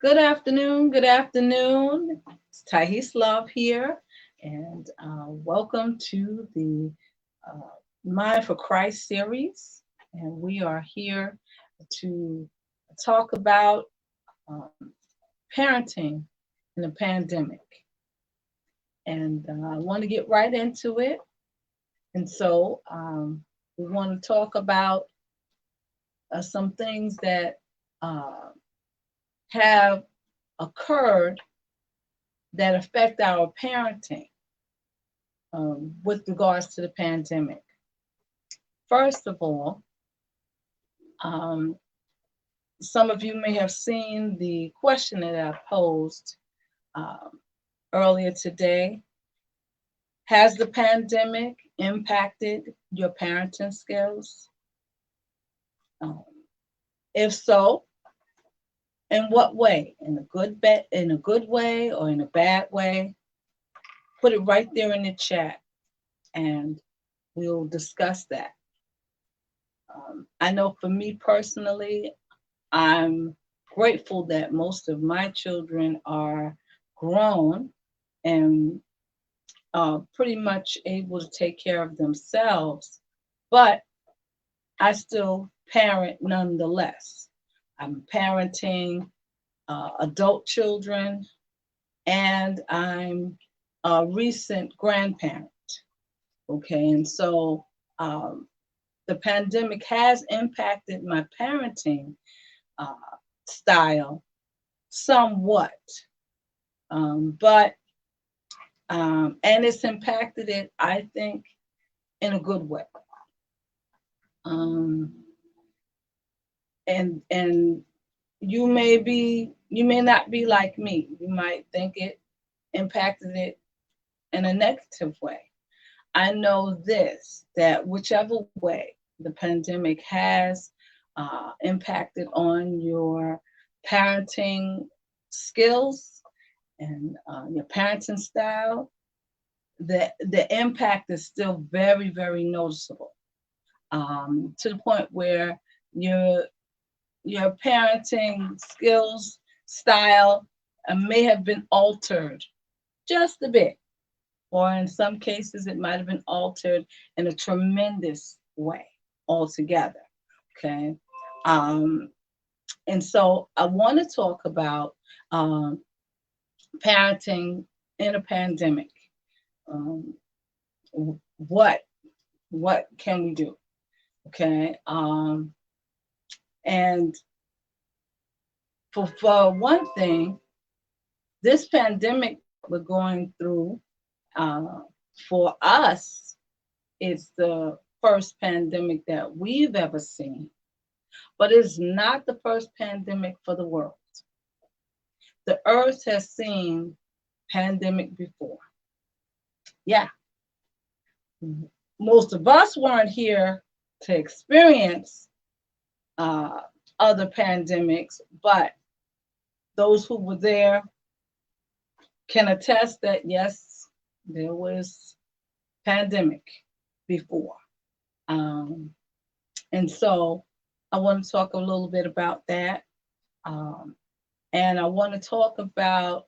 Good afternoon. Good afternoon. It's Thais Love here, and welcome to the uh, Mind for Christ series. And we are here to talk about um, parenting in a pandemic. And I want to get right into it. And so we want to talk about some things that uh, have occurred that affect our parenting with regards to the pandemic. First of all, um, some of you may have seen the question that I posed um, earlier today. Has the pandemic impacted your parenting skills? Um, if so, in what way? In a good way, or in a bad way? Put it right there in the chat, and we'll discuss that. I know for me personally, I'm grateful that most of my children are grown and pretty much able to take care of themselves, but I still parent nonetheless. I'm parenting adult children, and I'm a recent grandparent. Okay, and so um, the pandemic has impacted my parenting uh, style somewhat, but and it's impacted it, I think, in a good way. Um, and you may not be like me. You might think it impacted it in a negative way. I know this, that whichever way the pandemic has impacted on your parenting skills and your parenting style, the impact is still very, very noticeable, to the point where your your parenting skills style may have been altered just a bit, or in some cases it might have been altered in a tremendous way altogether. Okay. um, and so I want to talk about um, parenting in a pandemic. um, what what can we do? Okay. And for one thing, this pandemic that we're going through, uh, for us, it's the first pandemic that we've ever seen, but it's not the first pandemic for the world. The earth has seen pandemic before. Yeah, most of us weren't here to experience uh, other pandemics, but those who were there can attest that yes, there was pandemic before. Um, and so I want to talk a little bit about that. Um, and I want to talk about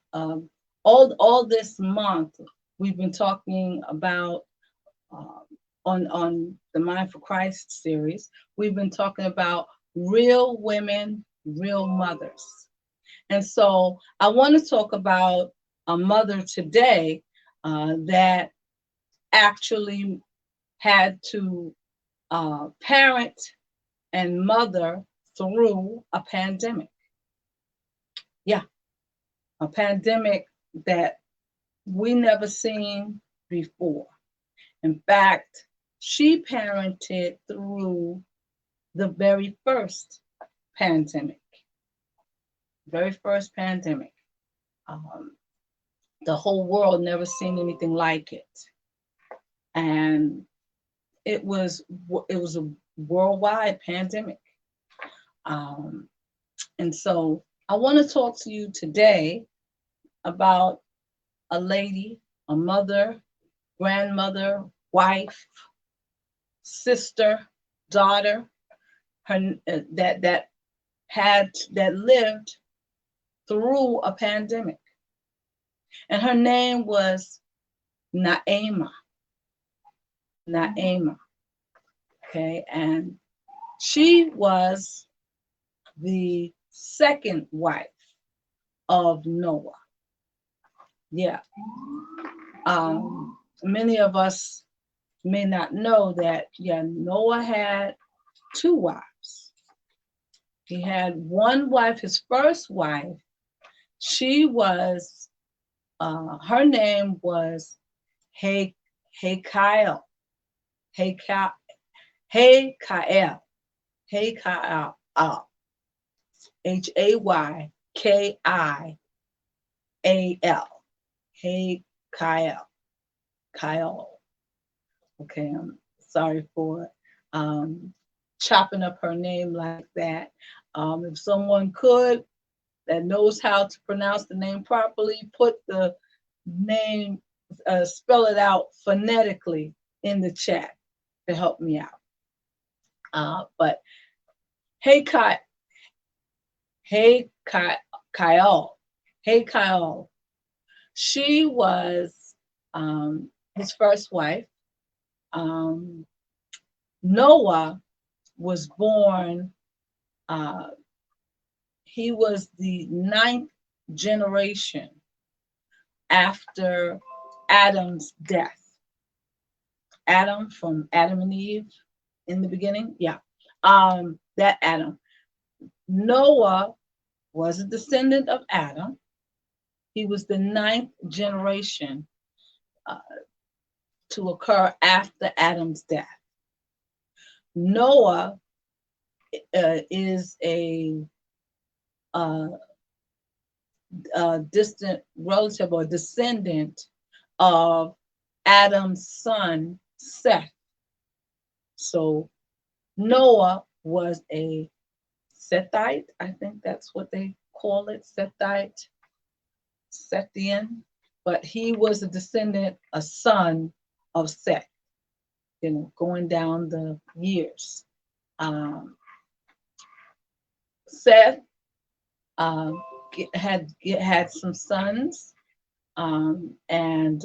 all this month we've been talking about um, on the Mind for Christ series. We've been talking about real women, real mothers. And so I want to talk about a mother today that actually had to parent and mother through a pandemic. Yeah, a pandemic that we never seen before. In fact, she parented through the pandemic, very first pandemic. Um, the whole world never seen anything like it, and it was a worldwide pandemic. Um, and so I want to talk to you today about a lady, a mother, grandmother, wife, sister, daughter, her that lived through a pandemic. And her name was Naama. Naama. Okay. And she was the second wife of Noah. Yeah. Many of us may not know that, yeah, Noah had two wives. He had one wife, his first wife. She was, her name was Haykael. Haykael. Haykael. Haykael. Haykial. Haykael. Kyle. Okay, I'm sorry for chopping up her name like that. If someone could, that knows how to pronounce the name properly, put the name, spell it out phonetically in the chat to help me out. But hey, Kyle. Hey, Kyle. Hey, Kyle. She was his first wife. Noah was born, he was the 9th generation after Adam's death. Adam, from Adam and Eve in the beginning. Yeah. That Adam. Noah was a descendant of Adam. He was the 9th generation to occur after Adam's death. Noah is a distant relative or descendant of Adam's son, Seth. So Noah was a Sethite. I think that's what they call it, Sethite, Sethian. But he was a descendant, a son of Seth, going down the years. Seth had some sons, and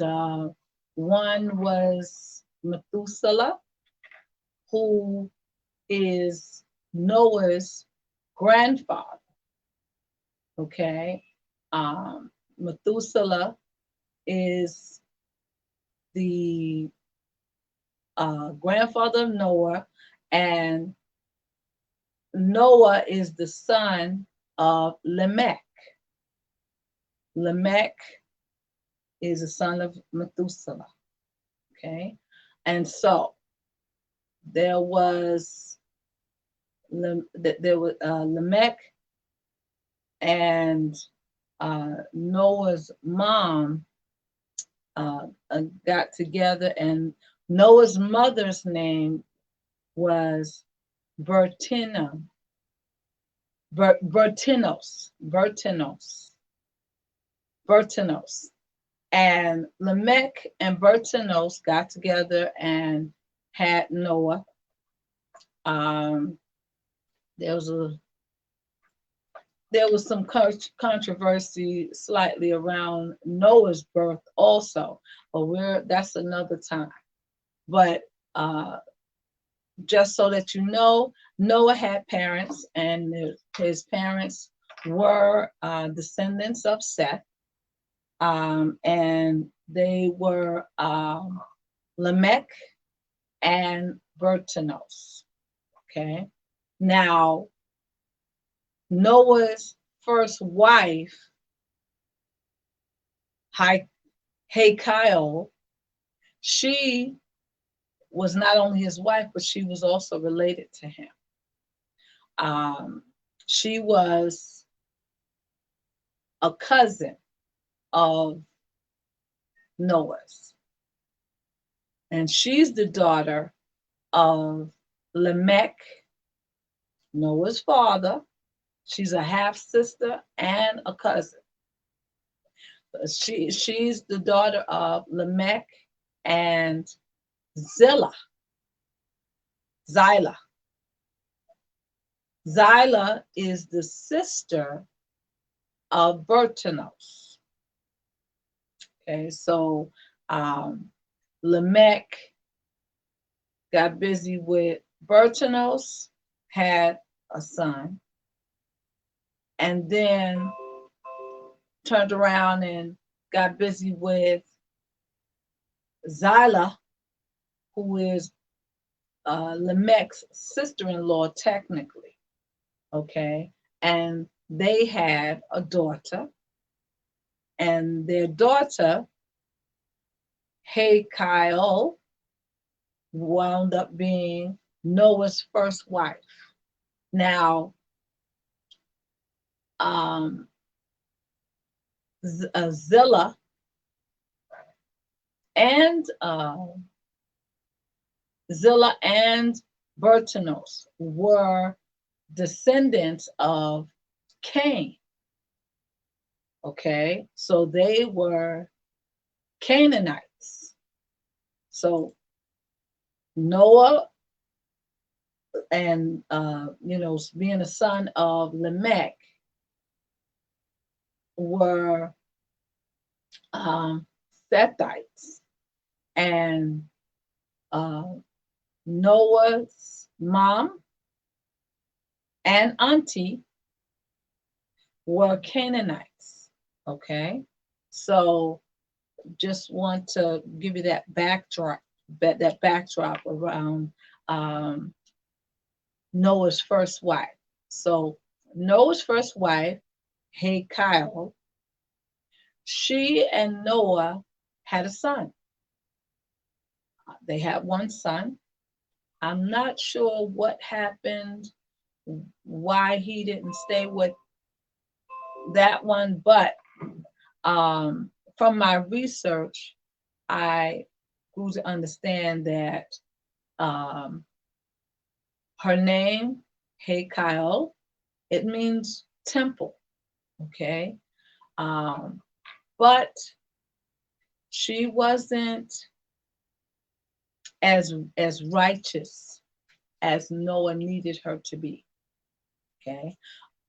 one was Methuselah, who is Noah's grandfather. Okay, Methuselah is the grandfather of Noah, and Noah is the son of Lamech. Lamech is a son of Methuselah. Okay, and so there was Lamech and Noah's mom got together, and Noah's mother's name was Bertinos. And Lamech and Bertinos got together and had Noah. There was some controversy slightly around Noah's birth also, but that's another time. But just so that you know, Noah had parents, and his parents were descendants of Seth, and they were Lamech and Bertinos. Okay, now Noah's first wife, Haykial, she was not only his wife, but she was also related to him. She was a cousin of Noah's. And she's the daughter of Lamech, Noah's father. She's a half sister and a cousin. She's the daughter of Lamech and Zillah. Zillah is the sister of Bertanos. Okay, so Lamech got busy with Bertanos, had a son, and then turned around and got busy with Zillah, who is Lamech's sister-in-law technically, okay? And they had a daughter, and their daughter, Kyle, wound up being Noah's first wife. Now, Zillah and Bertanos were descendants of Cain. Okay, so they were Canaanites. So Noah and being a son of Lamech were Sethites, and Noah's mom and auntie were Canaanites. Okay, so just want to give you that backdrop around Noah's first wife. So Noah's first wife, Kyle, she and Noah had a son. They had one son. I'm not sure what happened, why he didn't stay with that one, but from my research, I grew to understand that her name, Kyle, it means temple, okay? But she wasn't as righteous as Noah needed her to be, okay?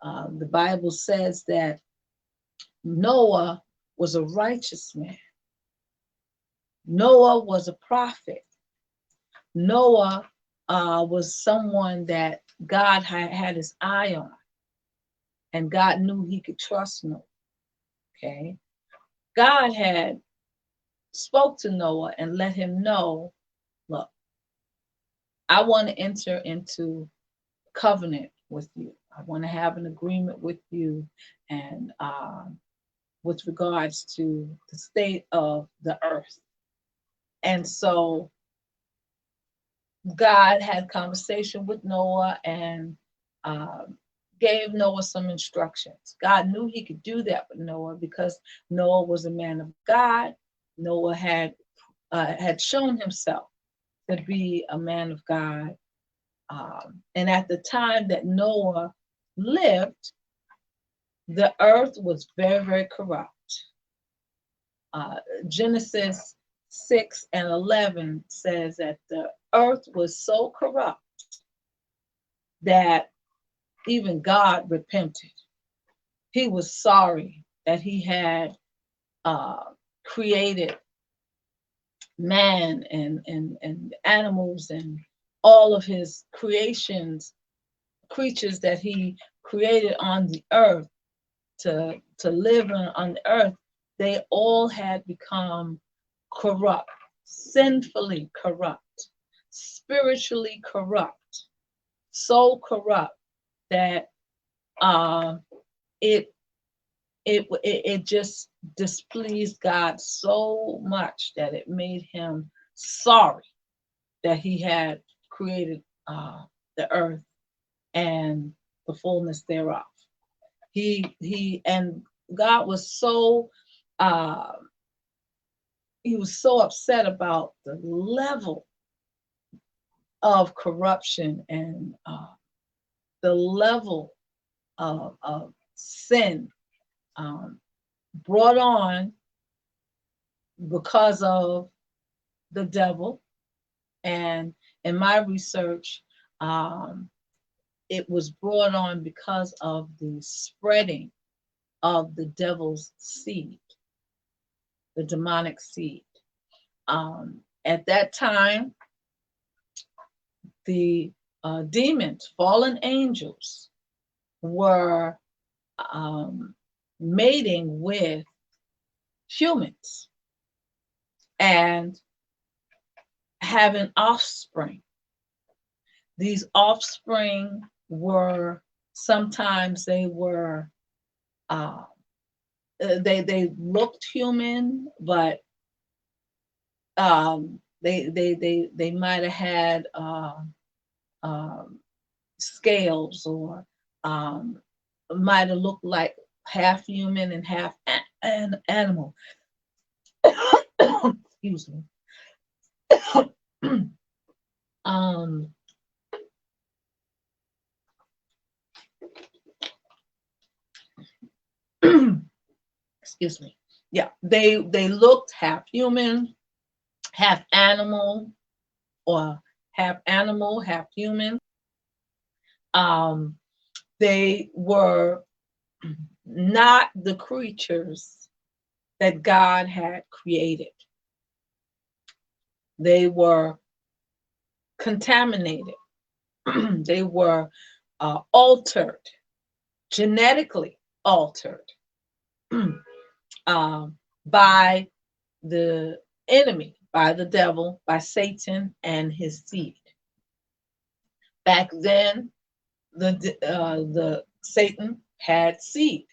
The Bible says that Noah was a righteous man. Noah was a prophet. Noah was someone that God had his eye on, and God knew he could trust Noah. Okay, God had spoke to Noah and let him know, look, I want to enter into covenant with you. I want to have an agreement with you, and with regards to the state of the earth. And so God had conversation with Noah and gave Noah some instructions. God knew he could do that with Noah because Noah was a man of God. Noah had shown himself to be a man of God. And at the time that Noah lived, the earth was very, very corrupt. Genesis 6:11 says that the earth was so corrupt that even God repented. He was sorry that he had created man and animals and all of his creations, creatures that he created on the earth to live on the earth. They all had become corrupt, sinfully corrupt, spiritually corrupt, so corrupt that it just displeased God so much that it made him sorry that he had created the earth and the fullness thereof. And God was so he was so upset about the level of corruption and the level of sin brought on because of the devil. And in my research, it was brought on because of the spreading of the devil's seed, the demonic seed. At that time, the demons, fallen angels, were mating with humans and having offspring. These offspring were sometimes they were they looked human, but they might have had scales, or might have looked like half human and half an animal. Excuse me. Excuse me. Yeah, they looked half human, half animal, or half animal, half human. They were not the creatures that God had created. They were contaminated. They were altered, genetically altered by the enemy, by the devil, by Satan and his seed. Back then, the Satan had seed.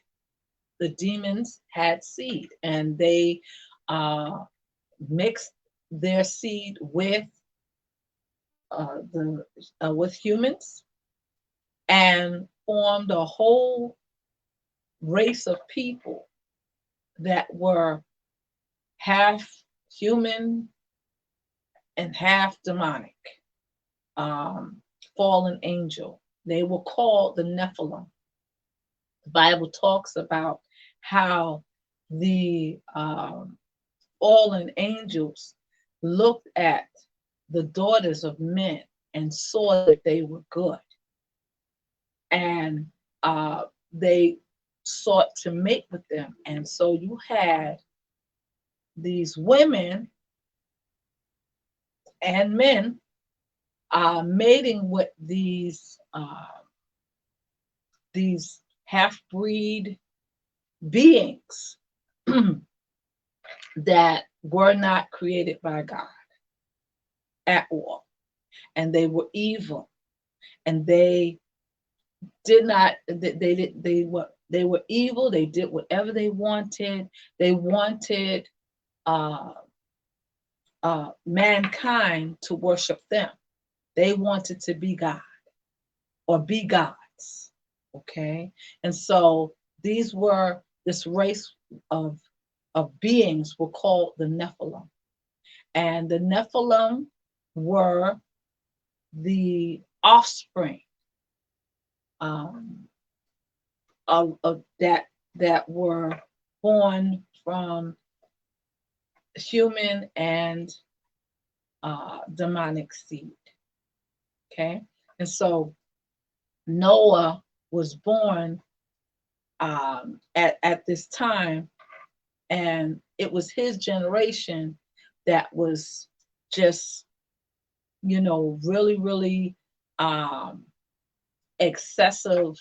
The demons had seed, and they mixed their seed with with humans, and formed a whole race of people that were half human and half demonic, fallen angel. They were called the Nephilim. The Bible talks about how the fallen angels looked at the daughters of men and saw that they were good. And they sought to mate with them. And so you had these women and men mating with these half-breed beings that were not created by God at all. And they were evil. And they did not, they were evil. They did whatever they wanted. They wanted mankind to worship them. They wanted to be God or be gods. Okay. And so this race of beings were called the Nephilim. And the Nephilim were the offspring of that were born from human and demonic seed. Okay. And so Noah was born at this time, and it was his generation that was just, really, really excessive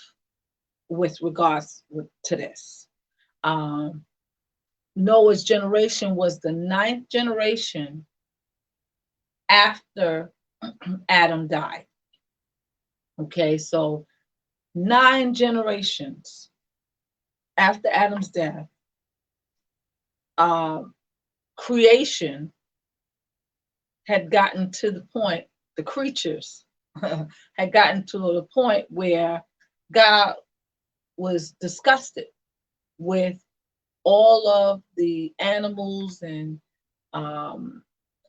with regards to this. Noah's generation was the 9th generation after Adam died. Okay, so 9 generations after Adam's death, creation had gotten to the point, the creatures had gotten to the point where God was disgusted with all of the animals and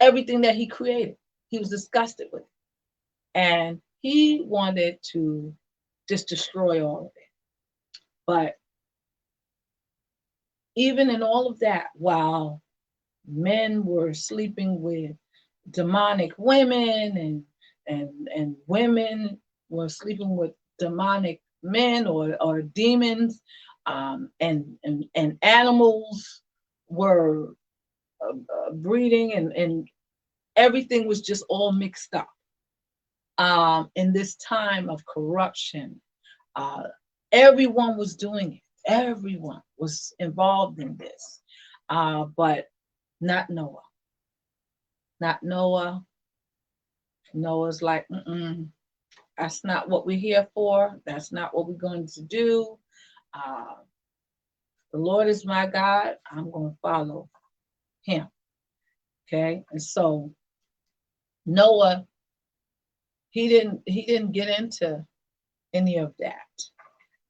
everything that he created. He was disgusted with it. And he wanted to just destroy all of it. But even in all of that, while men were sleeping with demonic women and women were sleeping with demonic men or demons, and animals were breeding, and everything was just all mixed up. In this time of corruption, uh, everyone was doing it. Everyone was involved in this, but not Noah. Not Noah. Noah's like, that's not what we're here for. That's not what we're going to do. Uh, the Lord is my God. I'm going to follow him. Okay. And so Noah, he didn't get into any of that.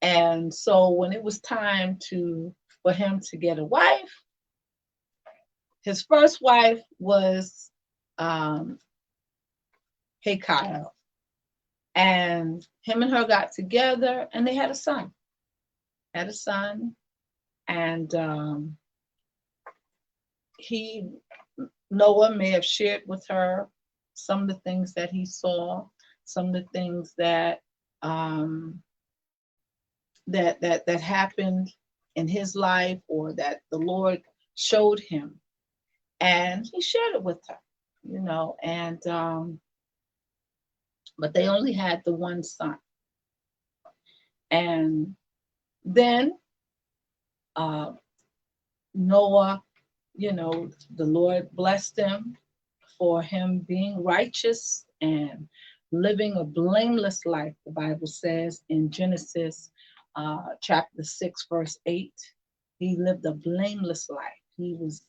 And so when it was time for him to get a wife, his first wife was Kyle. And him and her got together and they had a son. And Noah may have shared with her some of the things that he saw, some of the things that that happened in his life, or that the Lord showed him, and he shared it with her, and but they only had the one son. And then Noah, the Lord blessed him for him being righteous and living a blameless life. The Bible says in Genesis chapter 6, verse 8, he lived a blameless life. He was,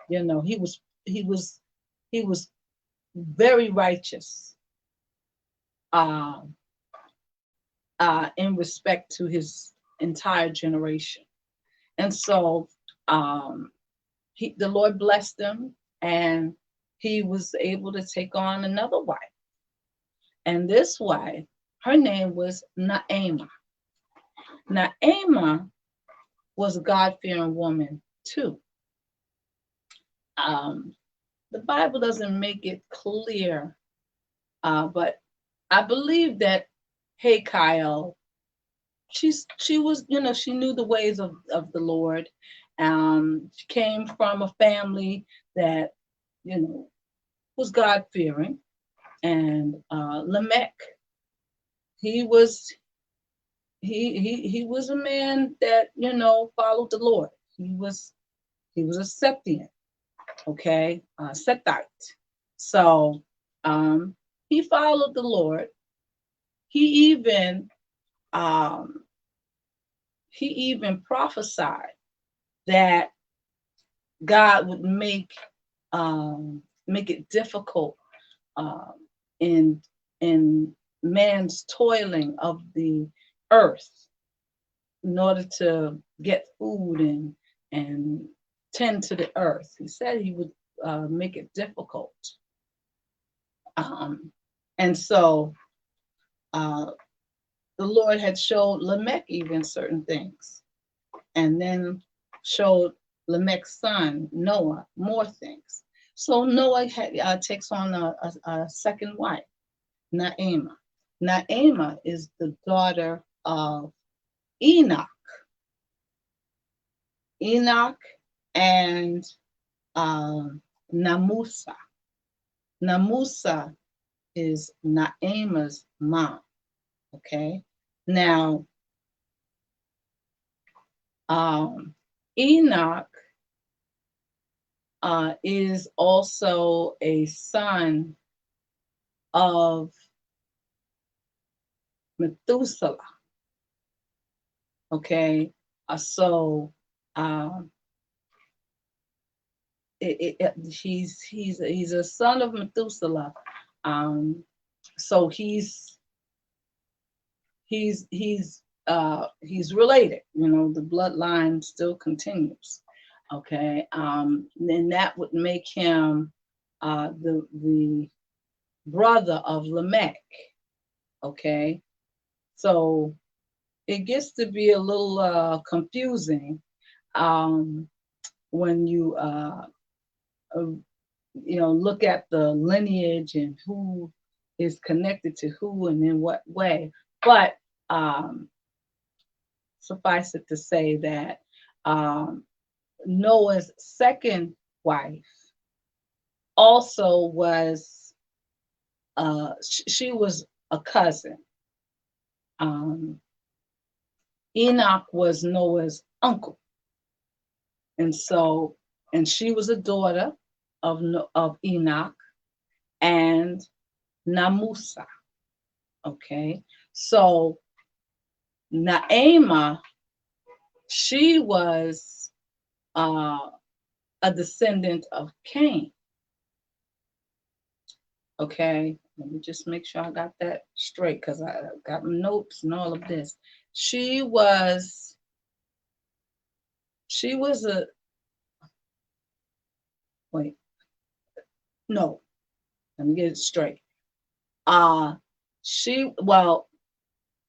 he was very righteous in respect to his entire generation. And so the Lord blessed him, and he was able to take on another wife. And this wife, her name was Naamah. Naamah was a God-fearing woman too. The Bible doesn't make it clear, but I believe that Kyle, she was, she knew the ways of the Lord. She came from a family that, was God-fearing. And Lamech, he was a man that, followed the Lord. He was a Septian, okay, Sethite. So he followed the Lord. He even prophesied that God would make it difficult in man's toiling of the earth in order to get food and tend to the earth. He said he would make it difficult. And so the Lord had showed Lamech even certain things, and then showed Lamech's son Noah more things. So Noah takes on a second wife, Naamah. Naamah is the daughter of Enoch. Enoch and Namusa. Namusa is Naamah's mom. Okay. Now, Enoch is also a son of Methuselah. Okay, so he's a son of Methuselah. So he's related. The bloodline still continues. Okay, then that would make him the brother of Lamech. Okay, so it gets to be a little confusing when you look at the lineage and who is connected to who and in what way. But suffice it to say that Noah's second wife also was, she was a cousin. Um, Enoch was Noah's uncle. And so, and she was a daughter of Enoch and Namusa. Okay. So Naamah, she was a descendant of Cain. Okay, let me just make sure I got that straight because I got my notes and all of this. She was a, wait, no, let me get it straight. Well,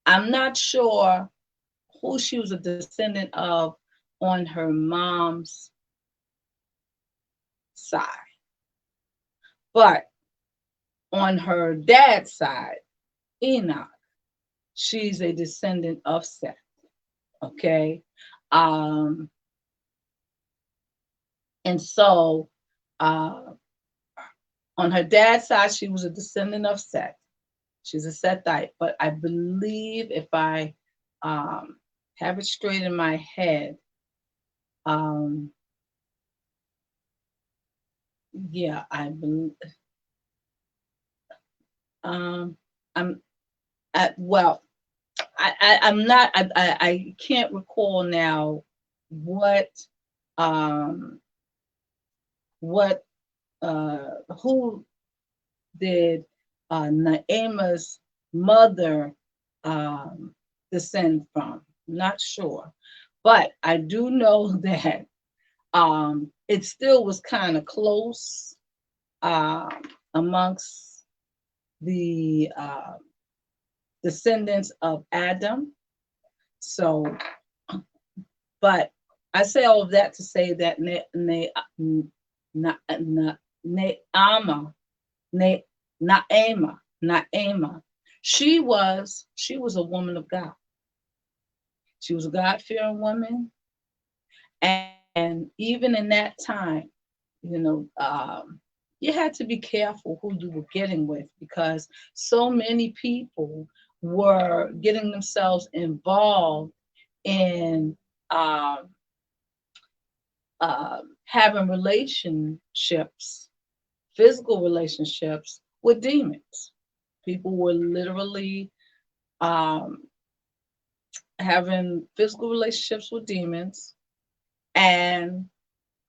I'm not sure who she was a descendant of on her mom's side, but on her dad's side, Enoch, she's a descendant of Seth. Okay. And so on her dad's side, she was a descendant of Seth. She's a Sethite, but I believe if I have it straight in my head, yeah, I believe. I'm well. I'm not. I can't recall now what who did Naamah's mother descend from. Not sure, but I do know that it still was kind of close amongst the descendants of Adam. So, but I say all of that to say that Naamah, she was a woman of God. She was a God-fearing woman, and even in that time, you had to be careful who you were getting with because so many people were getting themselves involved in having relationships, physical relationships with demons. People were literally having physical relationships with demons and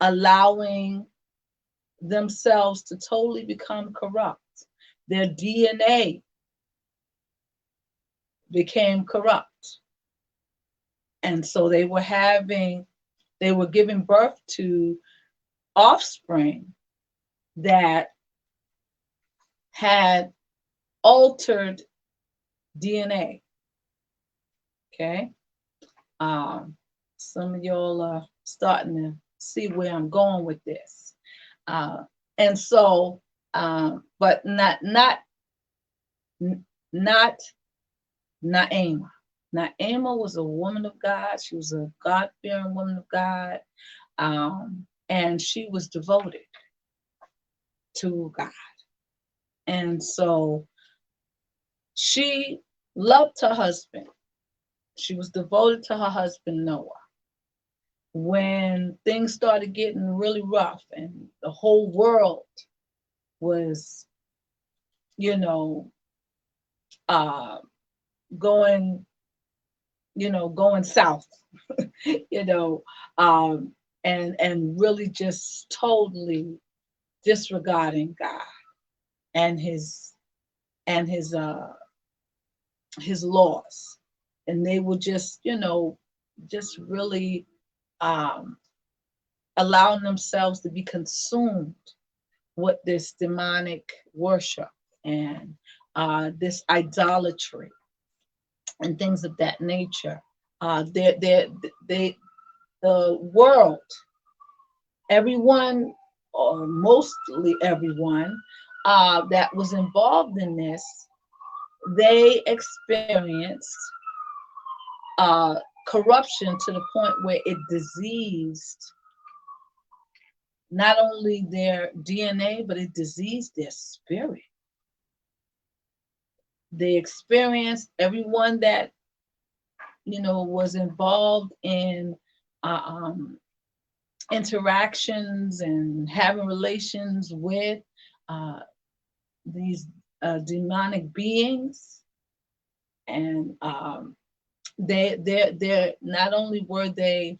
allowing themselves to totally become corrupt. Their DNA became corrupt. And so they were giving birth to offspring that had altered DNA. Okay. Some of y'all are starting to see where I'm going with this. And so, but not Naamah. Naamah was a woman of God. She was a God-fearing woman of God. And she was devoted to God. And so she loved her husband. She was devoted to her husband, Noah. When things started getting really rough and the whole world was, going south, and really just totally disregarding God and his laws. And they were just really allowing themselves to be consumed with this demonic worship and this idolatry and things of that nature. The world, everyone, or mostly everyone that was involved in this, they experienced corruption to the point where it diseased not only their DNA, but it diseased their spirit. They experienced everyone that was involved in interactions and having relations with these demonic beings, and they're not only were they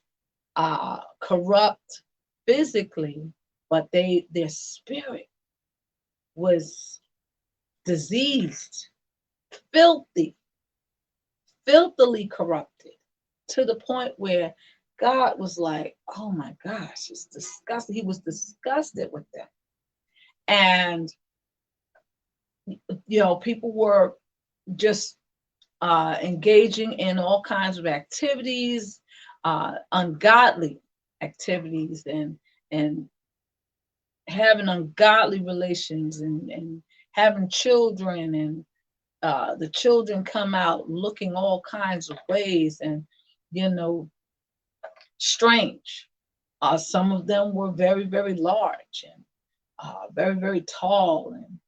corrupt physically, but their spirit was diseased, filthily corrupted, to the point where God was like, oh my gosh, it's disgusting. He was disgusted with them. And people were just engaging in all kinds of activities, ungodly activities, and having ungodly relations, and having children, and the children come out looking all kinds of ways, and strange. Some of them were very, very large, and very, very tall, and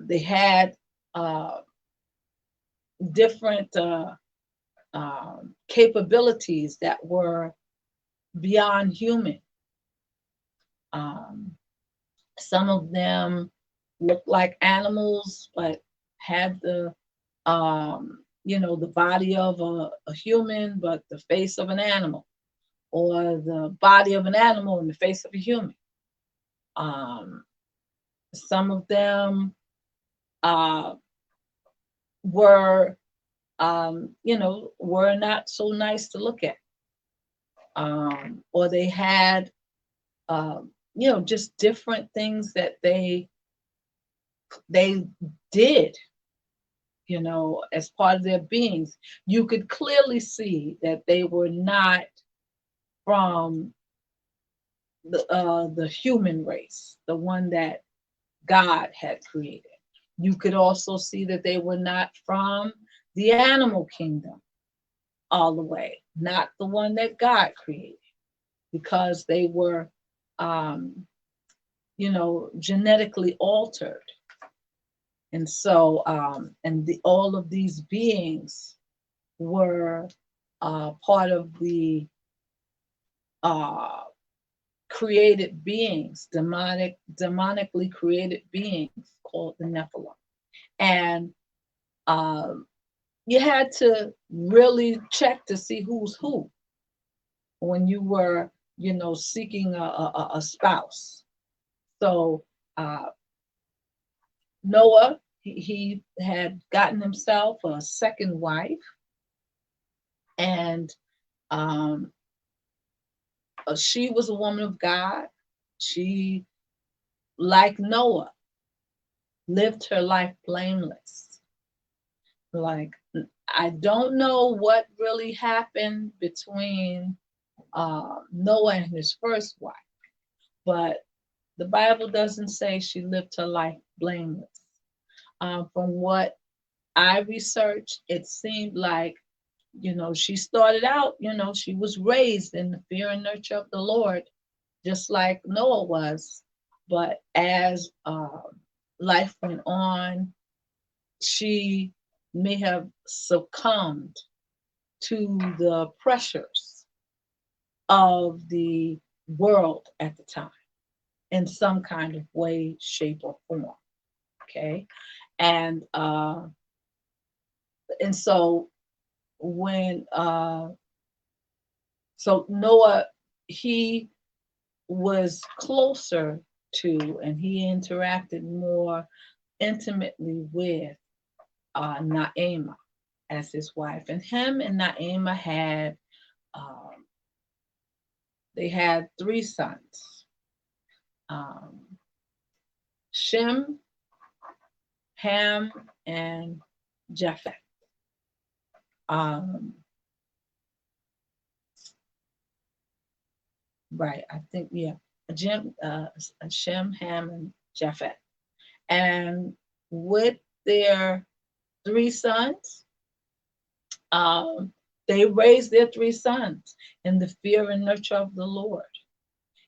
they had different capabilities that were beyond human. Some of them looked like animals, but had the body of a human, but the face of an animal, or the body of an animal and the face of a human. Some of them were were not so nice to look at, or they had just different things that they did, as part of their beings. You could clearly see that they were not from the human race, the one that God had created. You could also see that they were not from the animal kingdom all the way, not the one that God created, because they were, genetically altered. And so, all of these beings were part of the created beings, demonically created beings called the Nephilim. And you had to really check to see who's who when you were, seeking a spouse. So Noah, he had gotten himself a second wife, and she was a woman of God. She, like Noah, lived her life blameless. Like, I don't know what really happened between Noah and his first wife, but the Bible doesn't say she lived her life blameless. From what I researched, it seemed like, she started out, she was raised in the fear and nurture of the Lord, just like Noah was. But as life went on, she may have succumbed to the pressures of the world at the time in some kind of way, shape, or form. Okay. And so when so Noah, he was closer to, and he interacted more intimately with Naamah as his wife. And him and Naamah had they had 3 sons: Shem, Ham, and Japheth. Right, I think, yeah, Shem, Ham, and Japheth. And with their 3 sons, They raised their three sons in the fear and nurture of the Lord,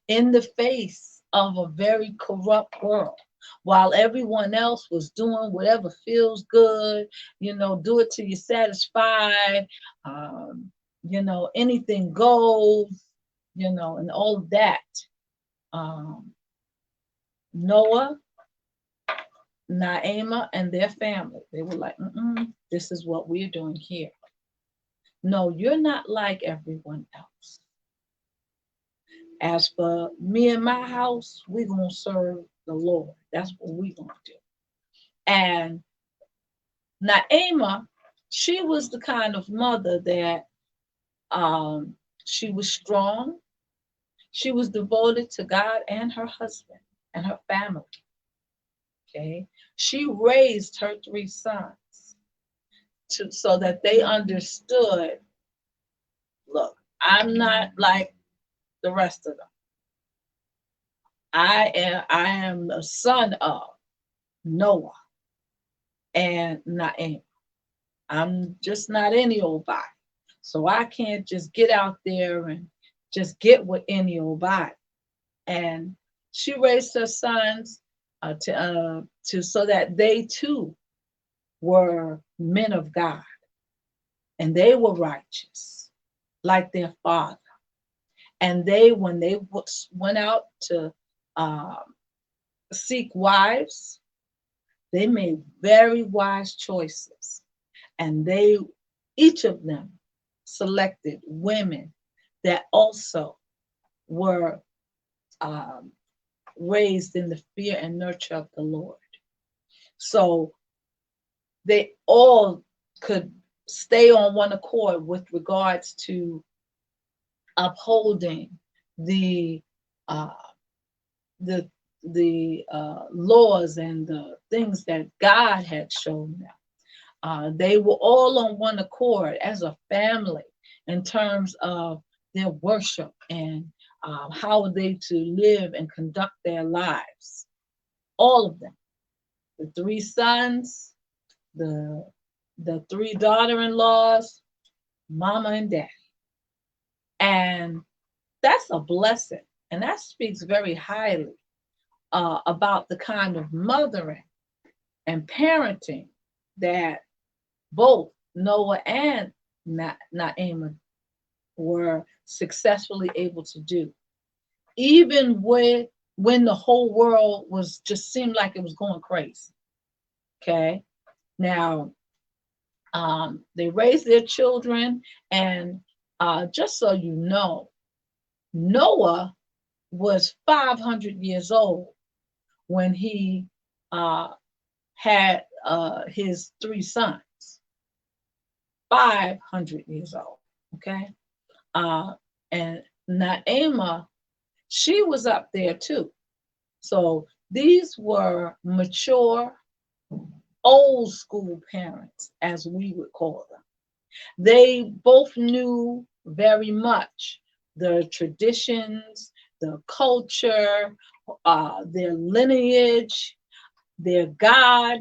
in the face of a very corrupt world. While everyone else was doing whatever feels good, do it till you're satisfied, anything goes, and all of that. Um, Noah, Naamah, and their family, they were like, this is what we're doing here. No, you're not like everyone else. As for me and my house, we're going to serve the Lord. That's what we're going to do. And Naamah, she was the kind of mother that she was strong. She was devoted to God and her husband and her family. Okay. She raised her three sons so that they understood, look, I'm not like the rest of them. I am the son of Noah and Naamah. I'm just not any old body. So I can't just get out there and just get with any old body. And she raised her sons to so that they too were men of God, and they were righteous like their father. And when they went out to seek wives, they made very wise choices, and each of them selected women that also were raised in the fear and nurture of the Lord. So they all could stay on one accord with regards to upholding the laws and the things that God had shown them. They were all on one accord as a family in terms of their worship and how they to live and conduct their lives. All of them. The three sons, the three daughter-in-laws, mama and daddy. And that's a blessing. And that speaks very highly about the kind of mothering and parenting that both Noah and Naamah were successfully able to do. Even when the whole world just seemed like it was going crazy. Okay. Now, they raised their children, and just so you know, Noah was 500 years old when he had his three sons. 500 years old, okay? And Naamah, she was up there too. So these were mature, old school parents, as we would call them. They both knew very much the traditions, the culture, their lineage, their God,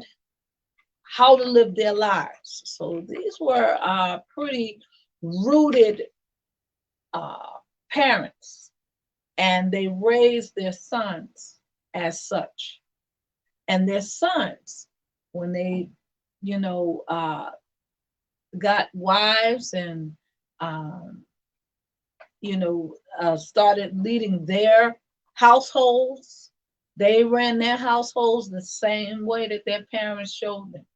how to live their lives. So these were pretty rooted parents, and they raised their sons as such. And their sons, when they, got wives and, started leading their households, they ran their households the same way that their parents showed them.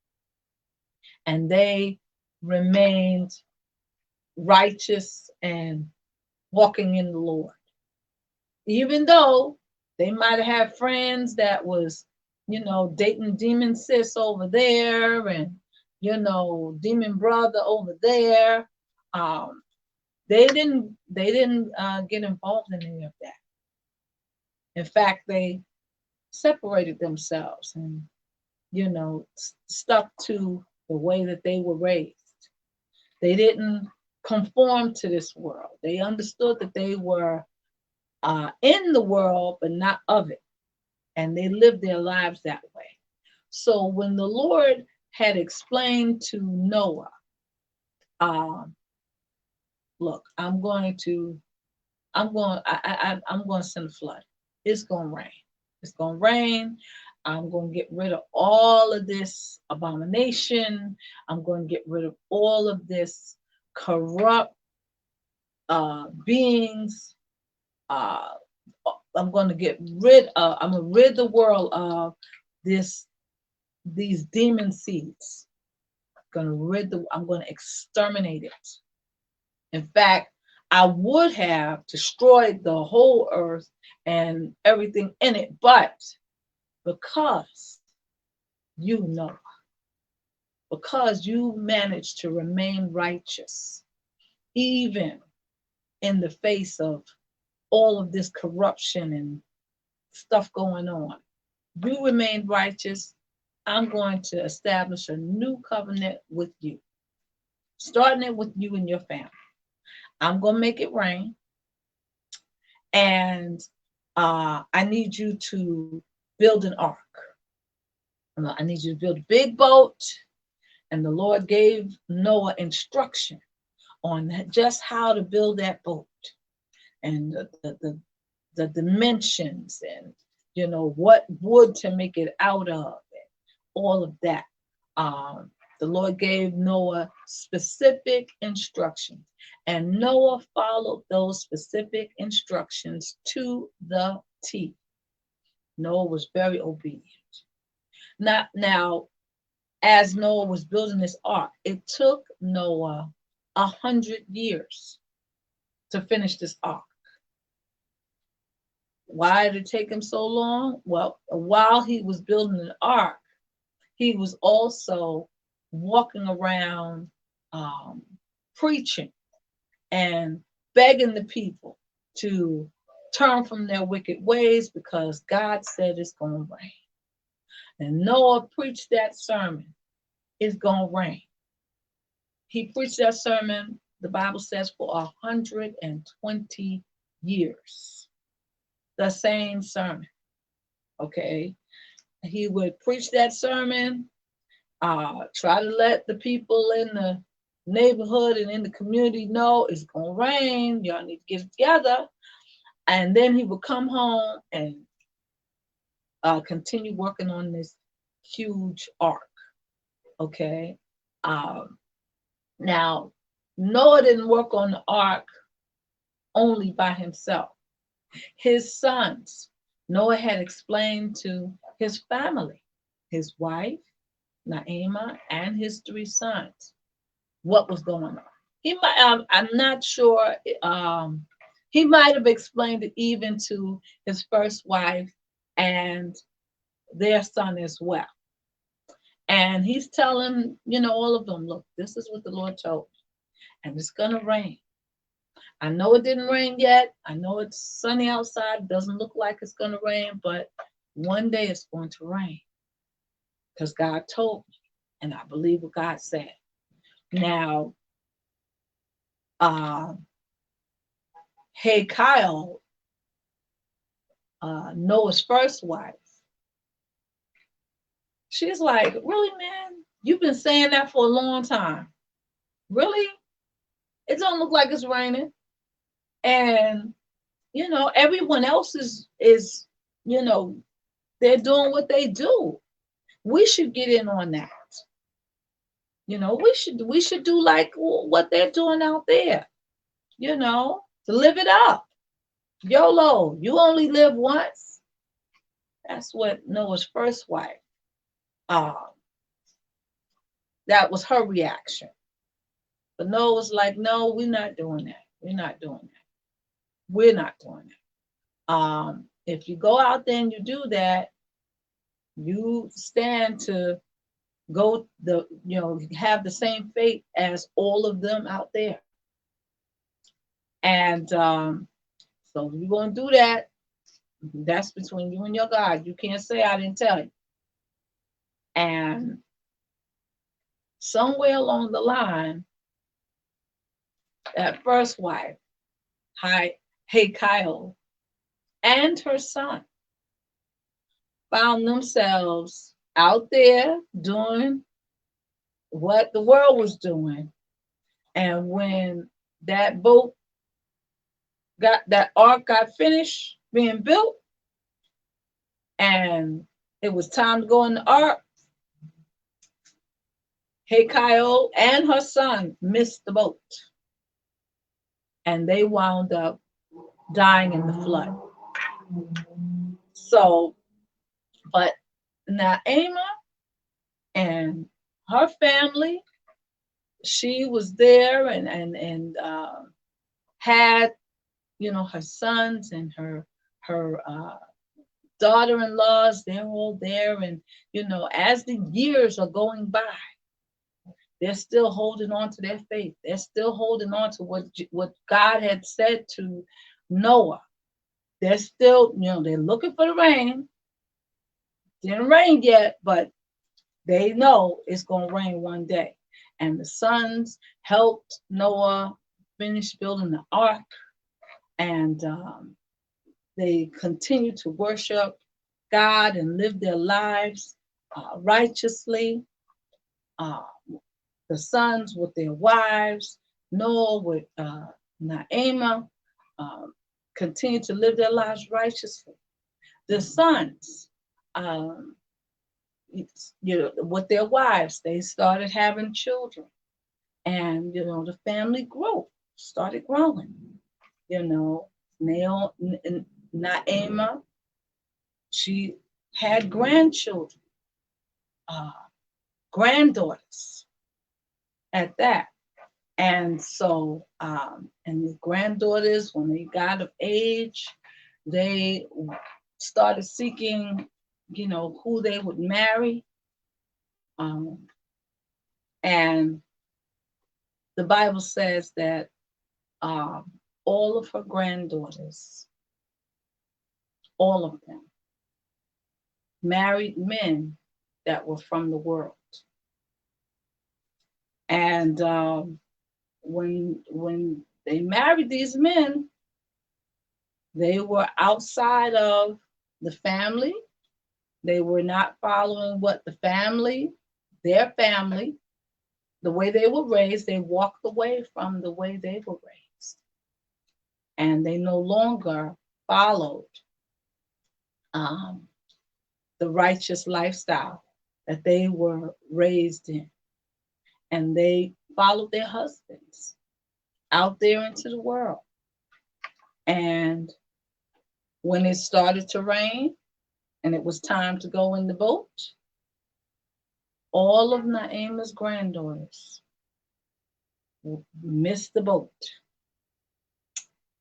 And they remained righteous and walking in the Lord. Even though they might have had friends that was, dating demon sis over there and, demon brother over there. They didn't get involved in any of that. In fact, they separated themselves and, stuck to the way that they were raised. They didn't conform to this world. They understood that they were in the world, but not of it. And they lived their lives that way. So when the Lord had explained to Noah look, I'm going to send a flood. It's going to rain. It's going to rain. I'm going to get rid of all of this abomination. I'm going to get rid of all of this corrupt beings. I'm going to rid the world of these demon seeds. I'm going to exterminate it. In fact, I would have destroyed the whole earth and everything in it, but because because you managed to remain righteous, even in the face of all of this corruption and stuff going on, you remained righteous. I'm going to establish a new covenant with you, starting it with you and your family. I'm going to make it rain. And I need you to build an ark. I need you to build a big boat. And the Lord gave Noah instruction on just how to build that boat and the dimensions and, what wood to make it out of and all of that. The Lord gave Noah specific instructions, and Noah followed those specific instructions to the T. Noah was very obedient. Now, as Noah was building this ark, it took Noah 100 years to finish this ark. Why did it take him so long? Well, while he was building an ark, he was also walking around preaching and begging the people to turn from their wicked ways because God said it's going to rain. And Noah preached that sermon, it's going to rain. He preached that sermon, the Bible says, for 120 years. The same sermon, okay? He would preach that sermon, try to let the people in the neighborhood and in the community know it's going to rain, y'all need to get together. And then he would come home and continue working on this huge ark, okay? Now, Noah didn't work on the ark only by himself. His sons, Noah had explained to his family, his wife, Naamah, and his 3 sons, what was going on. He might, I'm not sure, he might have explained it even to his first wife and their son as well. And he's telling, all of them, look, this is what the Lord told me, and it's going to rain. I know it didn't rain yet. I know it's sunny outside. It doesn't look like it's going to rain, but one day it's going to rain because God told me, and I believe what God said. Now, Kyle, Noah's first wife, she's like, really, man? You've been saying that for a long time. Really? It don't look like it's raining. And, everyone else is, they're doing what they do. We should get in on that. We should do like what they're doing out there, to live it up. YOLO, you only live once. That's what Noah's first wife, that was her reaction. But Noah was like, no, we're not doing that. We're not doing that. We're not doing that. If you go out there and you do that, you stand to go have the same fate as all of them out there. And so if you're going to do that, that's between you and your God. You can't say I didn't tell you. And somewhere along the line, that first wife, Kyle, and her son found themselves out there doing what the world was doing. And when that ark got finished being built, and it was time to go in the ark, Hekael and her son missed the boat, and they wound up dying in the flood. So, but Naamah and her family, she was there and had, her sons and her daughter-in-laws. They're all there, and as the years are going by, they're still holding on to their faith. They're still holding on to what God had said to Noah. They're still, they're looking for the rain. Didn't rain yet, but they know it's going to rain one day. And the sons helped Noah finish building the ark, and they continued to worship God and live their lives righteously. The sons with their wives, Noah with Naamah, continue to live their lives righteously. The sons, with their wives, they started having children, and the family started growing. Naamah, she had grandchildren, granddaughters at that. And so, and the granddaughters, when they got of age, they started seeking, who they would marry. And the Bible says that all of her granddaughters, all of them, married men that were from the world. And when they married these men, they were outside of the family. They were not following what their family, the way they were raised. They walked away from the way they were raised. And they no longer followed the righteous lifestyle that they were raised in. And they followed their husbands out there into the world. And when it started to rain and it was time to go in the boat, all of Naamah's granddaughters missed the boat.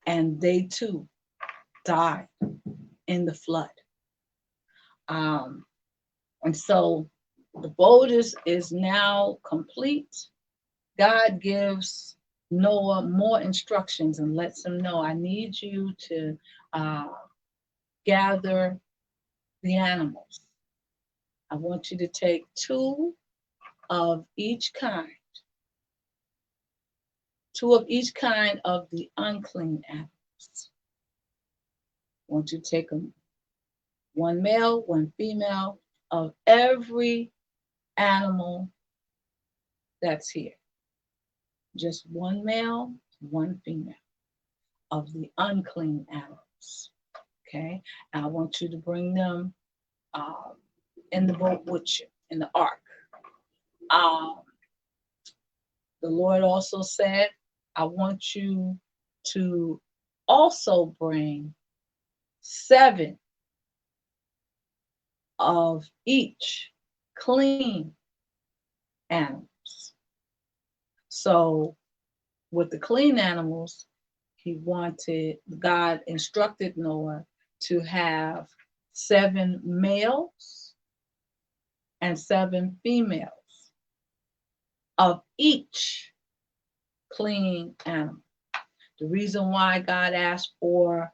And they too died in the flood. And so the boat is now complete. God gives Noah more instructions and lets him know, I need you to gather the animals. I want you to take 2 of each kind of the unclean animals. I want you to take them, 1 male, 1 female, of every animal that's here. Just 1 male, 1 female of the unclean animals. Okay? And I want you to bring them in the boat with you, in the ark. The Lord also said, I want you to also bring 7 of each clean animals. So with the clean animals, God instructed Noah to have 7 males and 7 females of each clean animal. The reason why God asked for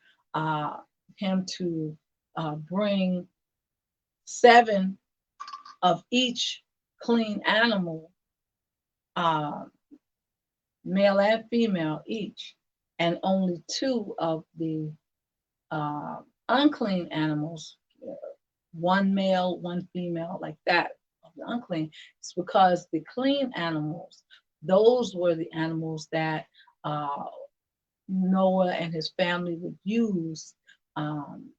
him to bring 7 of each clean animal, male and female each, and only 2 of the unclean animals, 1 male, 1 female, like that, of the unclean. It's because the clean animals, those were the animals that uh, Noah and his family would use um,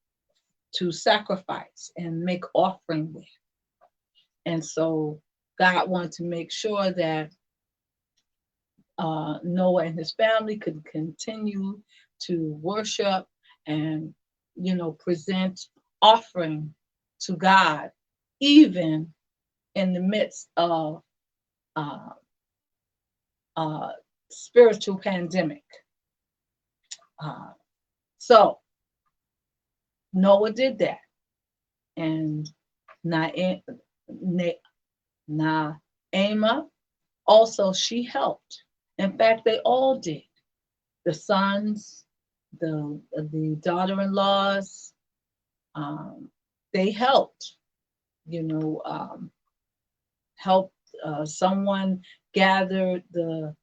to sacrifice and make offering with. And so God wanted to make sure that Noah and his family could continue to worship and, present offering to God, even in the midst of uh, uh, spiritual pandemic. Uh, so Noah did that, and Naamah also, she helped. In fact, they all did. The sons, the daughter-in-laws, they helped. You know, helped someone gather the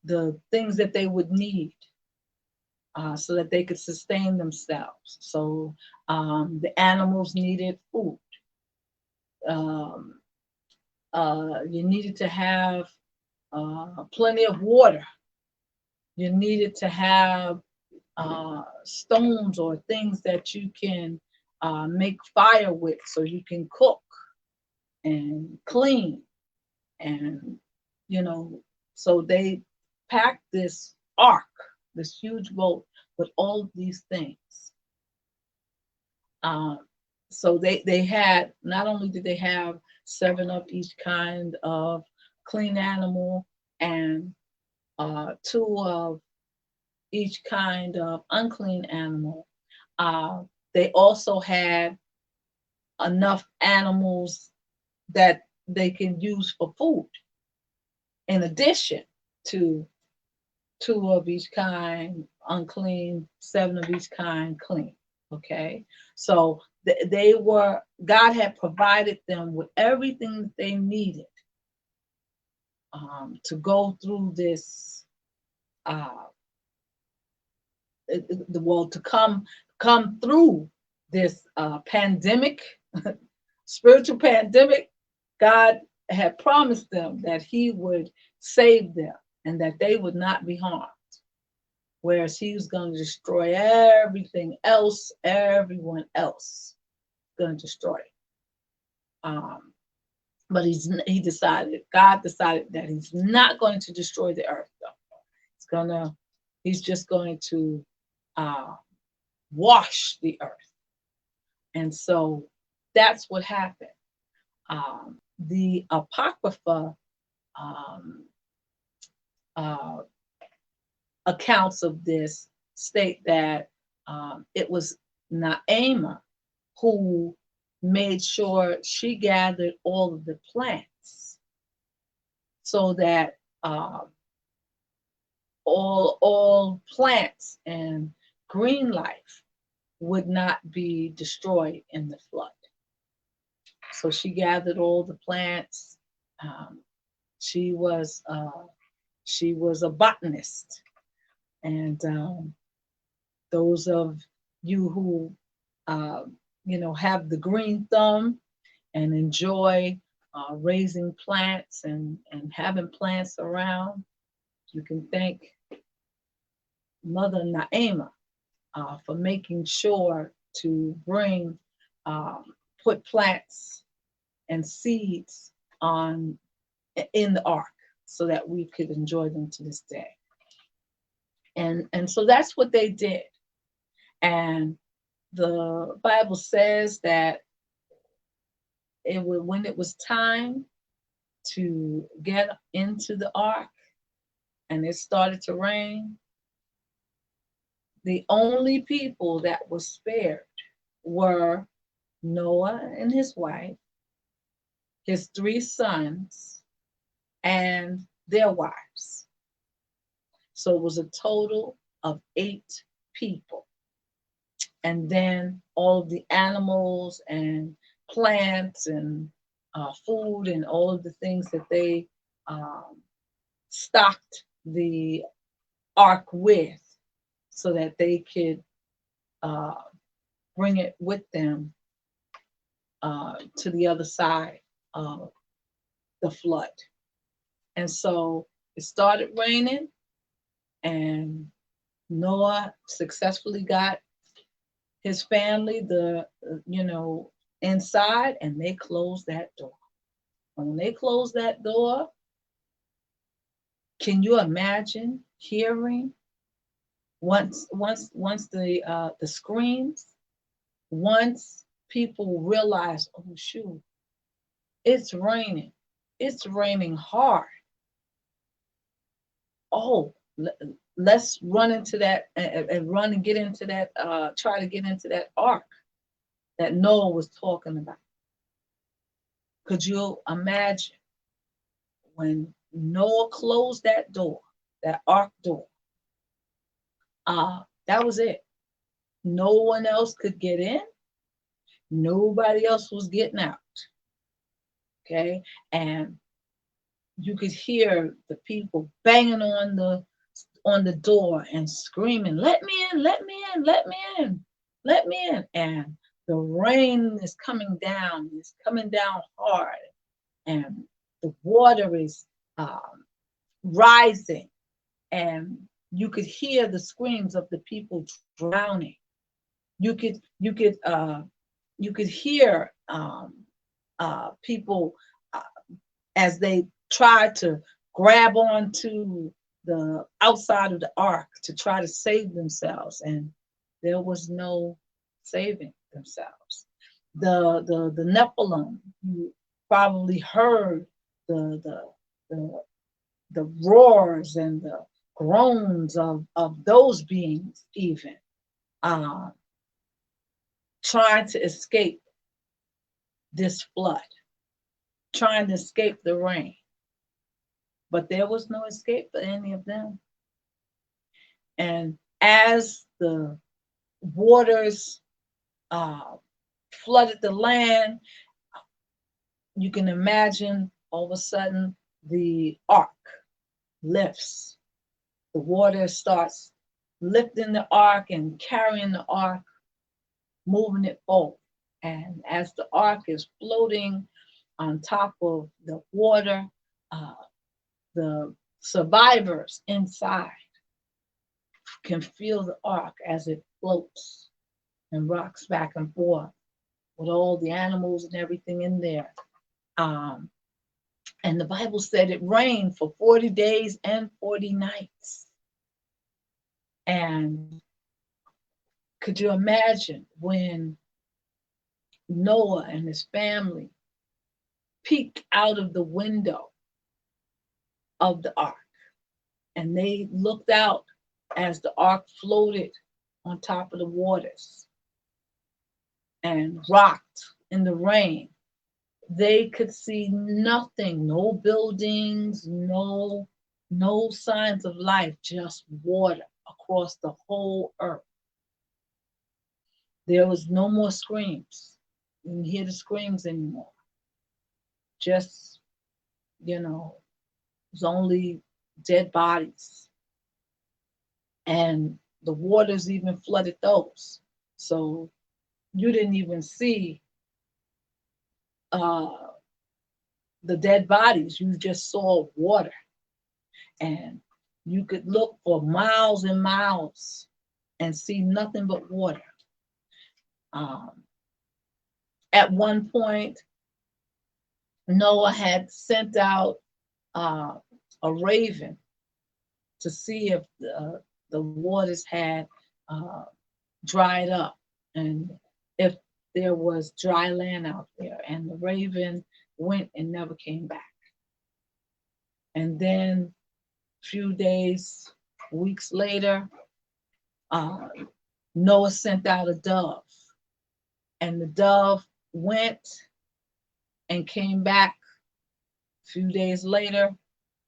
the things that they would need so that they could sustain themselves. So the animals needed food. Um, you needed to have plenty of water. You needed to have stones or things that you can make fire with so you can cook and clean. And, you know, so they packed this ark, this huge boat with all of these things. Um, so they had, not only did they have 7 of each kind of clean animal and 2 of each kind of unclean animal, uh, they also had enough animals that they can use for food, in addition to 2 of each kind unclean, 7 of each kind clean. Okay, so God had provided them with everything that they needed to go through this, uh, the world, to come through this pandemic, spiritual pandemic. God had promised them that He would save them and that they would not be harmed. Whereas He was going to destroy everything else, everyone else, going to destroy it. But God decided that He's not going to destroy the earth, though. He's just going to wash the earth. And so that's what happened. The Apocrypha uh, accounts of this state that it was Naamah who made sure she gathered all of the plants so that all plants and green life would not be destroyed in the flood. So she gathered all the plants. She was a botanist, and those of you who have the green thumb and enjoy raising plants and having plants around, you can thank Mother Naamah for making sure to put plants and seeds in the ark so that we could enjoy them to this day. And so that's what they did. And the Bible says that when it was time to get into the ark and it started to rain, the only people that were spared were Noah and his wife, his 3 sons, and their wives. So it was a total of 8 people. And then all of the animals and plants and food and all of the things that they stocked the ark with so that they could bring it with them to the other side of the flood. And so It started raining, and Noah successfully got his family inside, and they closed that door. And when they closed that door, can you imagine hearing once the screams, once people realize, oh shoot, it's raining. It's raining hard. Oh, let's run into that and run and get into that, try to get into that ark that Noah was talking about. Could you imagine when Noah closed that door, that ark door? That was it. No one else could get in. Nobody else was getting out. Okay. And you could hear the people banging on the door and screaming, let me in, let me in, let me in, let me in. And the rain is coming down. It's coming down hard. And the water is rising. And you could hear the screams of the people drowning. You could hear people as they tried to grab onto the outside of the ark to try to save themselves, and there was no saving themselves. The Nephilim, you probably heard the roars and the groans of those beings, even trying to escape this flood, trying to escape the rain. But there was no escape for any of them. And as the waters flooded the land, you can imagine all of a sudden the ark lifts. The water starts lifting the ark and carrying the ark, moving it forward. And as the ark is floating on top of the water, the survivors inside can feel the ark as it floats and rocks back and forth with all the animals and everything in there. And the Bible said it rained for 40 days and 40 nights. And could you imagine when Noah and his family peeked out of the window of the ark and they looked out as the ark floated on top of the waters and rocked in the rain? They could see nothing, no buildings, no signs of life, just water across the whole earth. There was no more screams. You didn't hear the screams anymore. Just, it was only dead bodies. And the waters even flooded those. So you didn't even see the dead bodies. You just saw water. And you could look for miles and miles and see nothing but water. At one point, Noah had sent out a raven to see if the waters had dried up and if there was dry land out there. And the raven went and never came back. And then a few days, weeks later, Noah sent out a dove. And the dove went and came back a few days later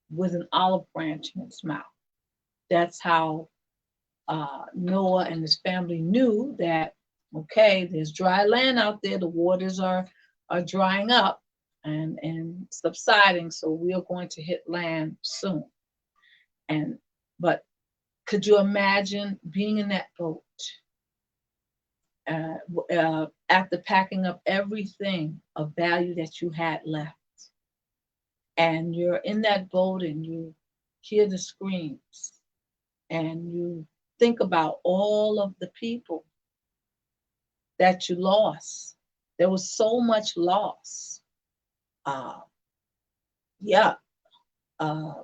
with an olive branch in its mouth. That's how Noah and his family knew that, okay, there's dry land out there. The waters are drying up and subsiding, so we are going to hit land soon. But could you imagine being in that boat after packing up everything of value that you had left? And you're in that boat and you hear the screams, and you think about all of the people that you lost. There was so much loss. Uh, yeah, uh,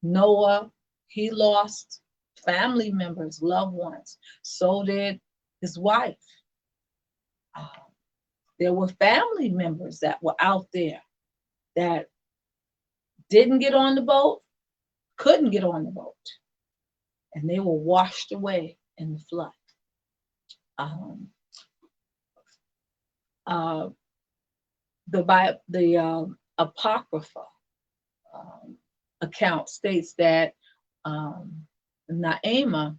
Noah, he lost family members, loved ones. So did his wife. Uh, there were family members that were out there that didn't get on the boat, couldn't get on the boat, and they were washed away in the flood. Um, uh, the Apocrypha um, account states that Naamah,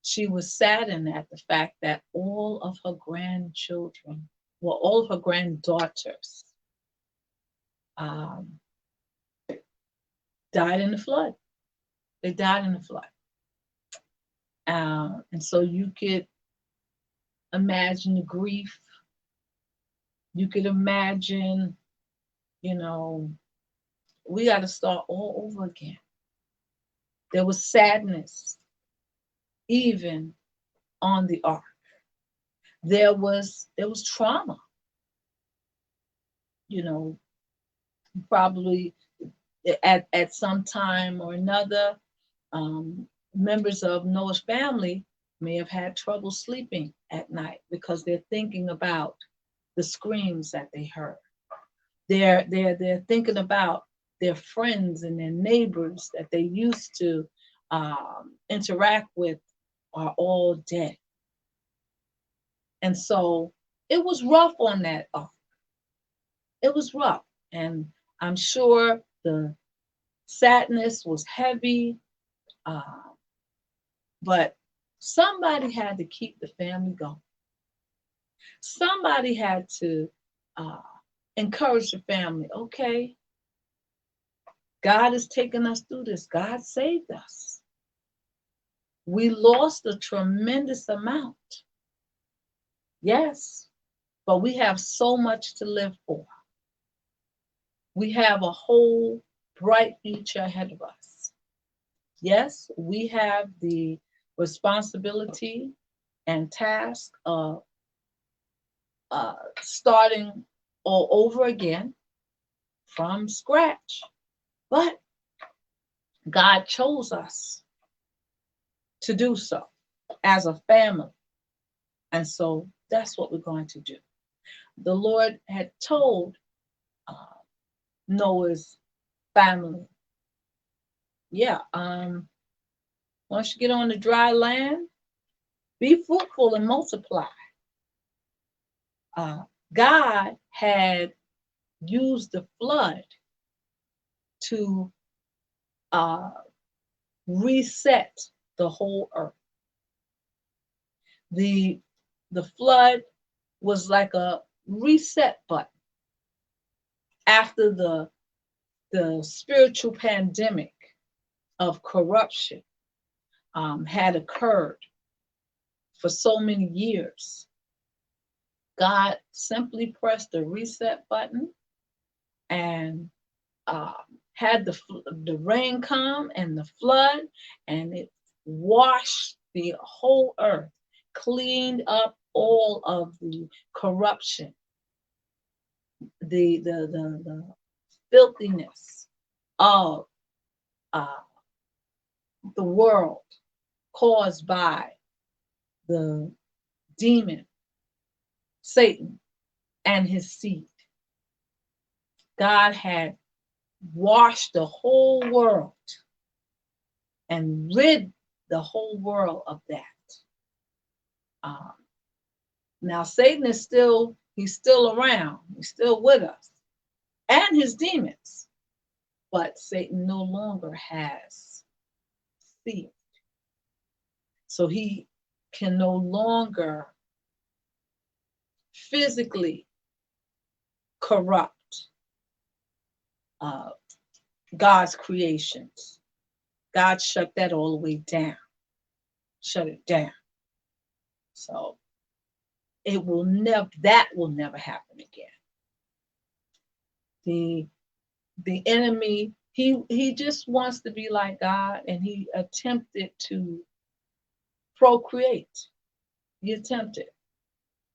she was saddened at the fact that all of her grandchildren, well, all of her granddaughters um, died in the flood. They died in the flood. And so you could imagine the grief. You could imagine, we got to start all over again. There was sadness even on the ark. There was trauma. Probably at some time or another, members of Noah's family may have had trouble sleeping at night because they're thinking about the screams that they heard. They're thinking about their friends and their neighbors that they used to interact with are all dead. And so it was rough on that ark. It was rough. And I'm sure the sadness was heavy, but somebody had to keep the family going. Somebody had to encourage the family. Okay, God has taken us through this. God saved us. We lost a tremendous amount. Yes, but we have so much to live for. We have a whole bright future ahead of us. Yes, we have the responsibility and task of starting all over again from scratch. But God chose us to do so as a family. And so that's what we're going to do. The Lord had told Noah's family, once you get on the dry land, be fruitful and multiply. God had used the flood to reset the whole earth. The flood was like a reset button after the spiritual pandemic of corruption had occurred for so many years. God simply pressed the reset button and had the rain come and the flood, and it washed the whole earth, cleaned up all of the corruption, the filthiness of the world caused by the demon, Satan, and his seed. God had washed the whole world and rid the whole world of that. Now Satan is still around. He's still with us and his demons. But Satan no longer has seed. So he can no longer physically corrupt God's creations. God shut that all the way down. Shut it down. So that will never happen again. The enemy, He just wants to be like God, and he attempted to procreate. He attempted.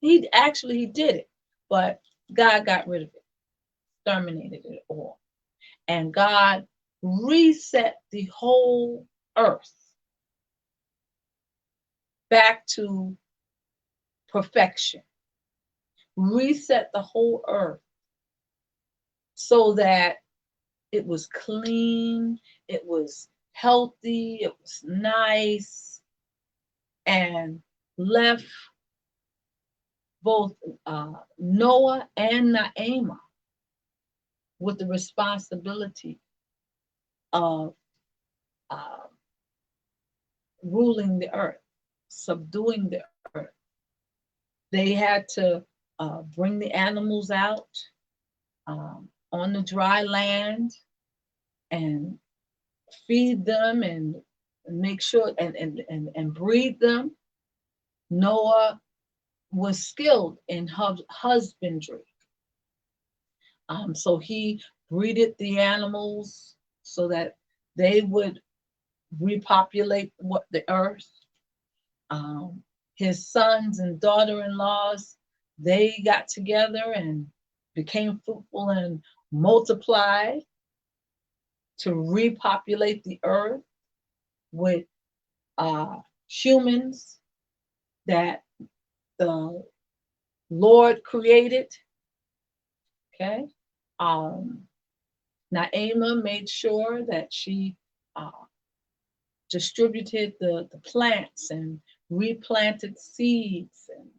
He did it, but God got rid of it, terminated it all. And God reset the whole earth back to perfection. Reset the whole earth so that it was clean, it was healthy, it was nice, and left both Noah and Naamah with the responsibility of uh, ruling the earth, subduing the earth. They had to bring the animals out on the dry land and feed them and make sure and breed them. Noah was skilled in husbandry. So he breeded the animals so that they would repopulate the earth. His sons and daughter-in-laws, they got together and became fruitful and multiplied to repopulate the earth with humans that the Lord created. Okay. Naamah made sure that she distributed the plants and replanted seeds and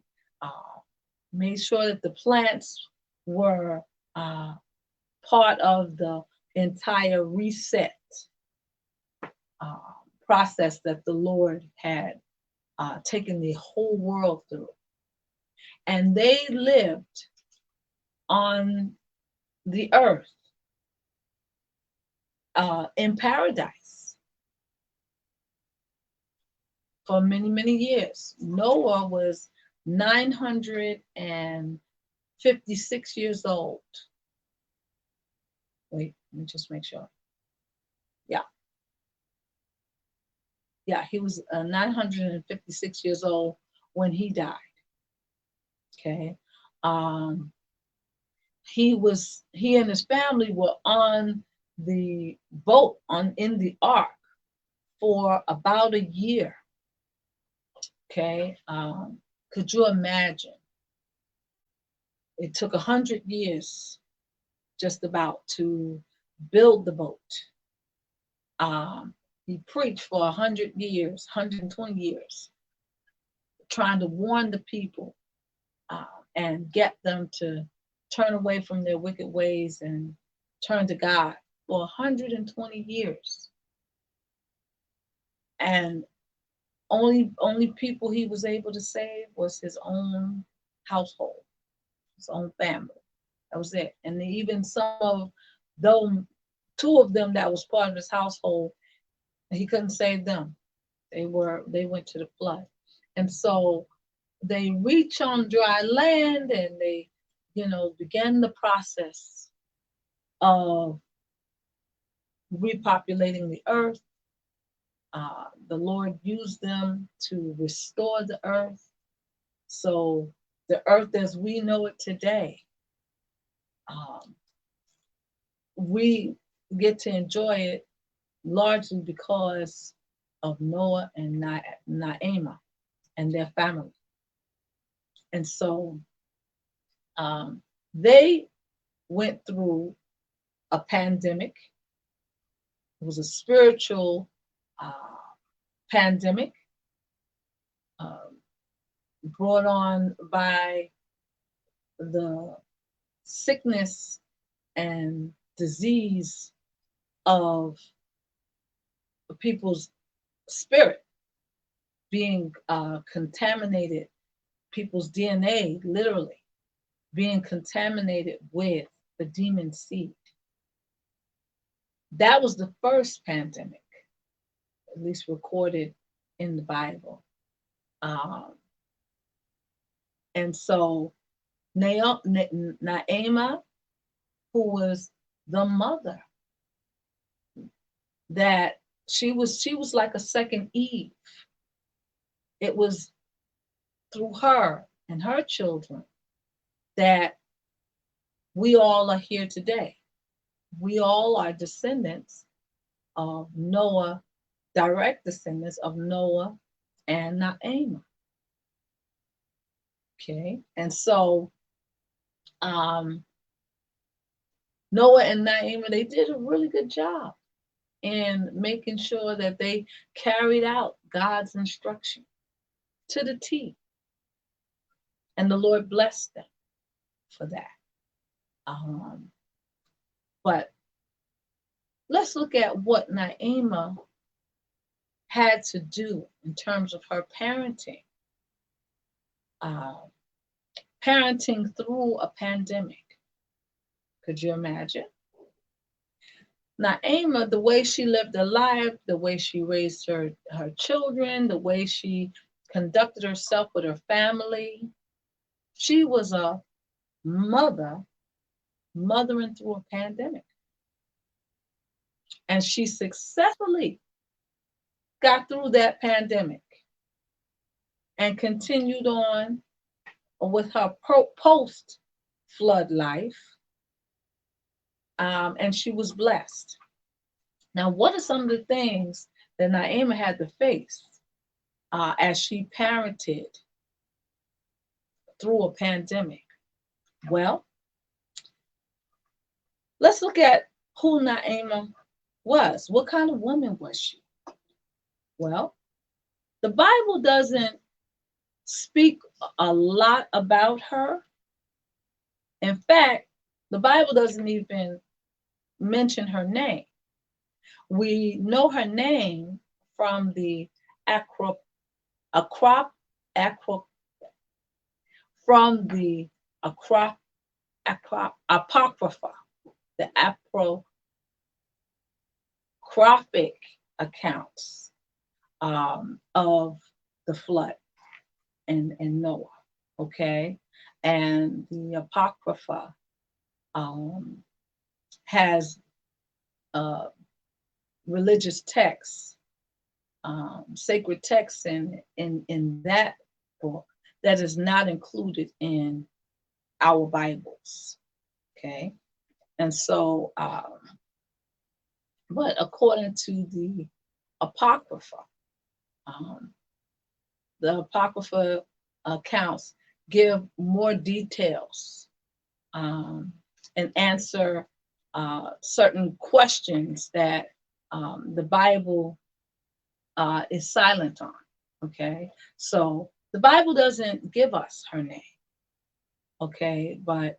made sure that the plants were part of the entire reset process that the Lord had taken the whole world through. And they lived on the earth in paradise for many, many years. Noah was 956 years old. Wait, let me just make sure. Yeah, he was 956 years old when he died. Okay. He and his family were on the boat in the ark for about a year. Okay. Could you imagine? It took 100 years just about to build the boat. He preached for 100 years, 120 years, trying to warn the people and get them to turn away from their wicked ways and turn to God for 120 years. And only people he was able to save was his own household, his own family. That was it. And even some of them, two of them that was part of his household, he couldn't save them. They went to the flood. And so they reach on dry land and they, began the process of repopulating the earth. The Lord used them to restore the earth. So the earth as we know it today, we get to enjoy it largely because of Noah and Naamah and their family. And so they went through a pandemic. It was a spiritual pandemic brought on by the sickness and disease of people's spirit being contaminated, people's DNA literally being contaminated with the demon seed. That was the first pandemic, at least recorded in the Bible. And so Naamah, who was the mother that she was like a second Eve. It was through her and her children that we all are here today. We all are descendants of Noah, direct descendants of Noah and Naamah. Okay, and so um, Noah and Naamah, they did a really good job in making sure that they carried out God's instruction to the T, and the Lord blessed them for that. Um, but let's look at what Naamah had to do in terms of her parenting. Uh, Parenting through a pandemic. Could you imagine? Naamah, the way she lived her life, the way she raised her children, the way she conducted herself with her family, she was a mothering through a pandemic. And she successfully got through that pandemic and continued on with her post flood life. And she was blessed. Now, what are some of the things that Naamah had to face as she parented through a pandemic? Well, let's look at who Naamah was. What kind of woman was she? Well, the Bible doesn't speak a lot about her. In fact, the Bible doesn't even mention her name. We know her name from the acro, from the apocrypha, the apocryphic accounts of the flood and Noah. Okay, and the apocrypha has religious texts, sacred texts in that book that is not included in our Bibles. Okay, and so, but according to the apocrypha, the apocrypha accounts give more details and answer certain questions that the Bible is silent on. Okay, so the Bible doesn't give us her name. Okay, but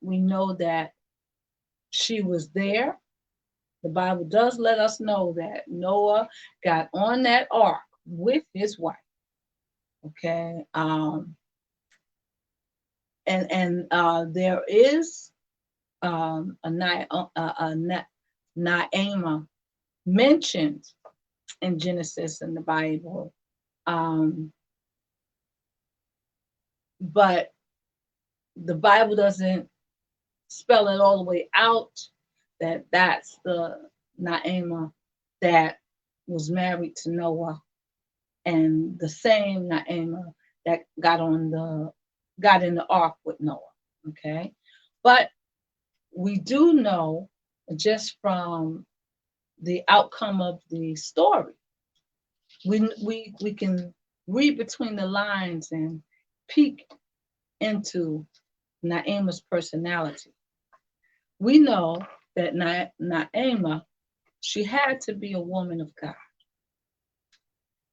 we know that she was there. The Bible does let us know that Noah got on that ark with his wife. Okay, and there is a Naamah mentioned in Genesis in the Bible, but the Bible doesn't spell it all the way out that that's the Naamah that was married to Noah, and the same Naamah that got in the ark with Noah. Okay, but we do know just from the outcome of the story, we can read between the lines and peek into Naamah's personality. We know that Naamah, she had to be a woman of God.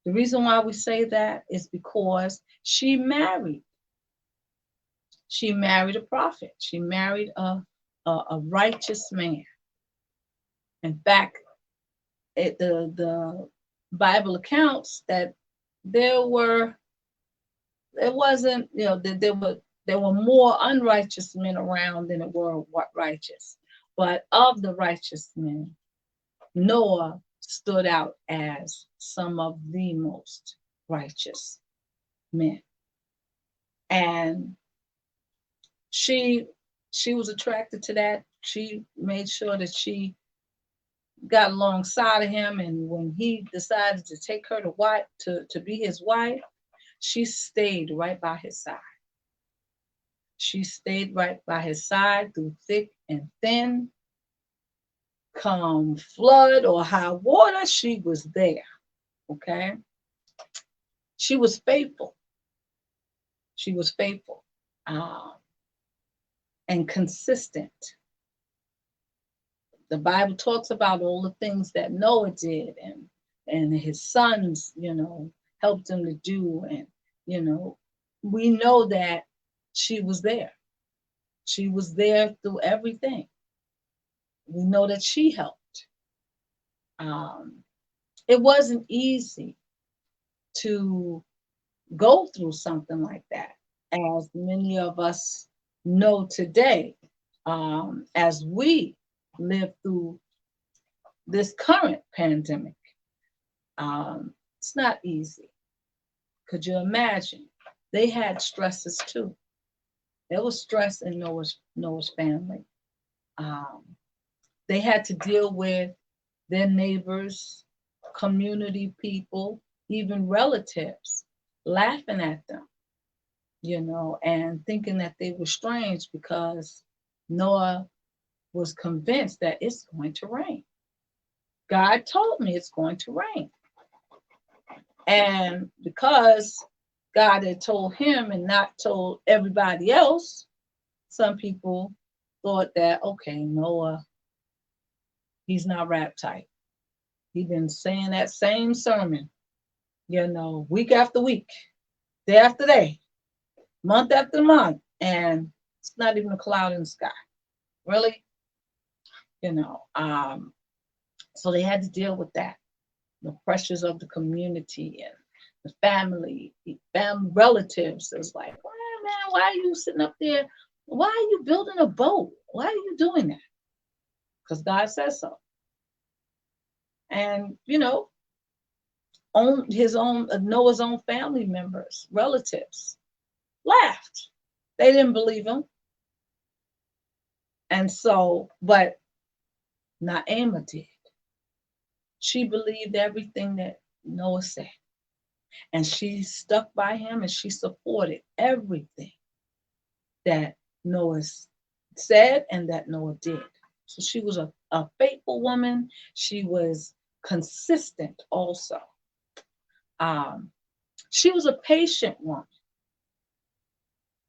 The reason why we say that is because she married a prophet. She married a righteous man. In fact, the Bible accounts that there were more unrighteous men around than there were righteous. But of the righteous men, Noah stood out as some of the most righteous men. And she was attracted to that. She made sure that she got alongside of him, and when he decided to take her to be his wife, she stayed right by his side. She stayed right by his side through thick and thin. Come flood or high water, she was there. Okay. She was faithful. She was faithful um, and consistent. The Bible talks about all the things that Noah did, and his sons, helped him to do. And, we know that she was there. She was there through everything. We know that she helped. It wasn't easy to go through something like that, as many of us know today, as we live through this current pandemic. It's not easy. Could you imagine? They had stresses too. There was stress in Noah's family. They had to deal with their neighbors, community people, even relatives, laughing at them, and thinking that they were strange because Noah was convinced that it's going to rain. God told me it's going to rain. And because God had told him and not told everybody else, some people thought that, okay, Noah, he's not wrapped tight. He's been saying that same sermon, week after week, day after day, month after month, and it's not even a cloud in the sky. Really? So they had to deal with that, the pressures of the community and the family relatives. It was like, well, man, why are you sitting up there? Why are you building a boat? Why are you doing that? Because God says so. And, Noah's own family members, relatives, laughed. They didn't believe him. And so, but Naamah did. She believed everything that Noah said. And she stuck by him, and she supported everything that Noah said and that Noah did. So she was a faithful woman. She was consistent also. She was a patient woman.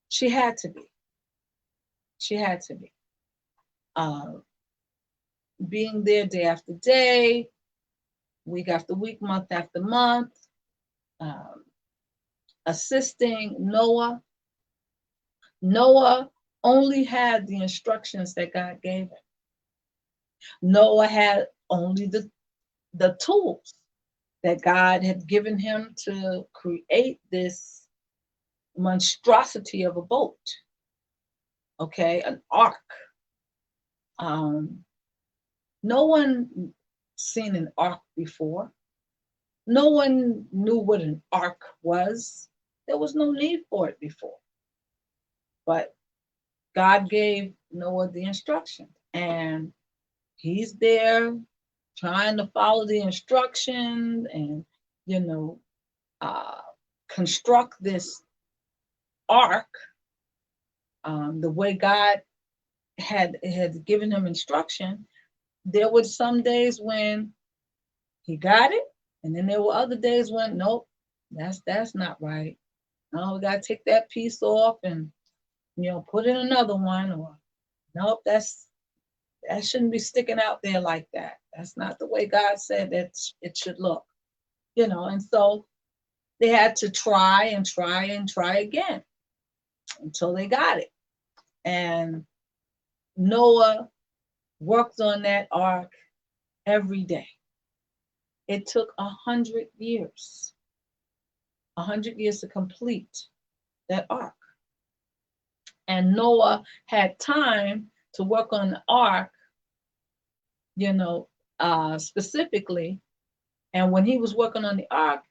She had to be. She had to be. Being there day after day, week after week, month after month, assisting Noah. Noah only had the instructions that God gave him. Noah had only the tools that God had given him to create this monstrosity of a boat. Okay, an ark. No one seen an ark before. No one knew what an ark was. There was no need for it before. But God gave Noah the instructions, and he's there trying to follow the instructions and, construct this ark the way God had given him instruction. There were some days when he got it, and then there were other days when, nope, that's not right. No, we gotta take that piece off and put in another one, or nope, that shouldn't be sticking out there like that. That's not the way God said that it should look. And so they had to try and try and try again until they got it. And Noah worked on that ark every day. It took 100 years. 100 years to complete that ark. And Noah had time to work on the ark, specifically. And when he was working on the ark,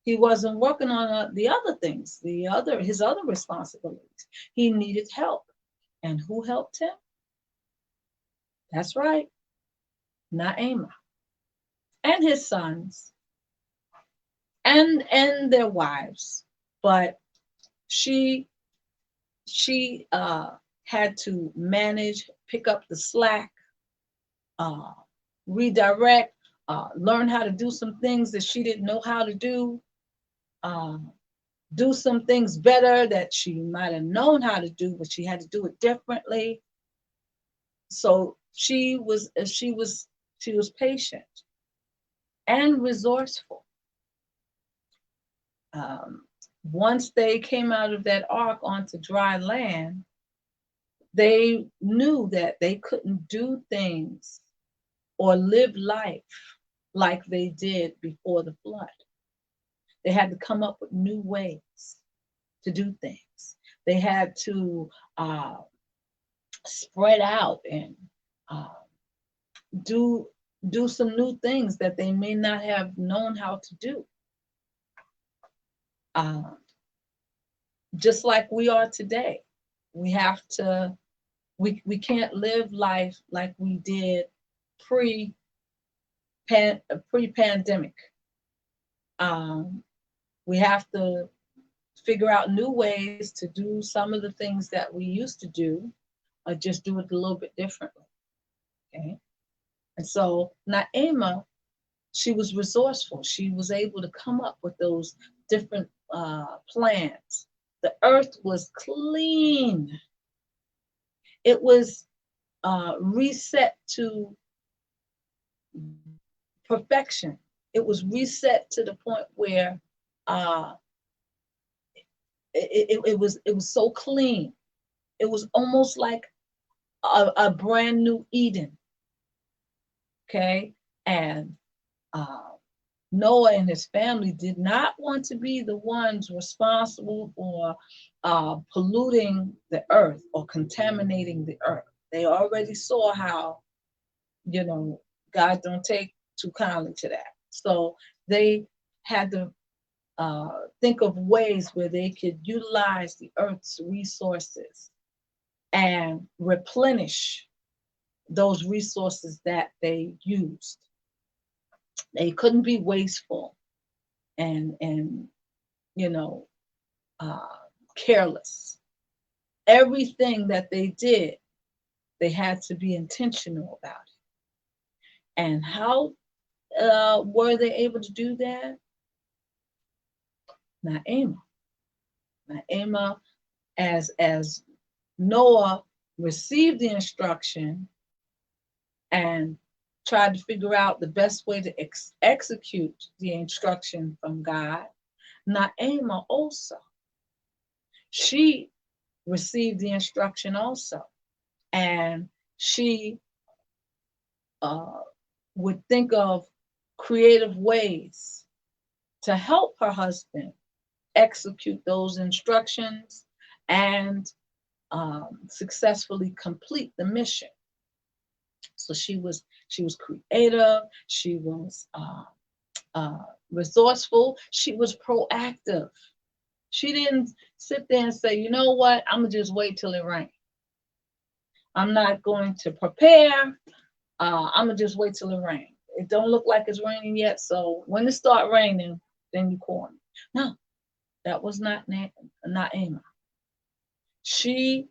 he wasn't working on the other things, his other responsibilities. He needed help. And who helped him? That's right, Naamah. and his sons and their wives. But she had to manage, pick up the slack, uh, redirect, learn how to do some things that she didn't know how to uh, do some things better that she might have known how to do, but she had to do it differently. So she was patient and resourceful. Um, Once they came out of that ark onto dry land, they knew that they couldn't do things or live life like they did before the flood. They had to come up with new ways to do things. They had to uh, spread out and uh, do do some new things that they may not have known how to do. Uh, just like we are today, we have to. We can't live life like we did pre pre-pandemic. Um, we have to figure out new ways to do some of the things that we used to do, or just do it a little bit differently. Okay. And so Naima, she was resourceful. She was able to come up with those different plans. The earth was clean. It was reset to perfection. It was reset to the point where uh, it was so clean. It was almost like a brand new Eden. Okay, and uh, Noah and his family did not want to be the ones responsible for polluting the earth or contaminating the earth. They already saw how, God don't take too kindly to that. So they had to think of ways where they could utilize the earth's resources and replenish those resources that they used. They couldn't be wasteful and you know uh, careless. Everything that they did, they had to be intentional about it. And how were they able to do that? Naima. Naima, as Noah received the instruction and tried to figure out the best way to execute the instruction from God, Naima also, she received the instruction also. And she uh, would think of creative ways to help her husband execute those instructions and successfully complete the mission. So she was creative. She was resourceful. She was proactive. She didn't sit there and say, you know what, I'm gonna just wait till it rains. I'm not going to prepare. I'm gonna just wait till it rains. It don't look like it's raining yet, so when it start raining, then you call me. No, that was not Naima. She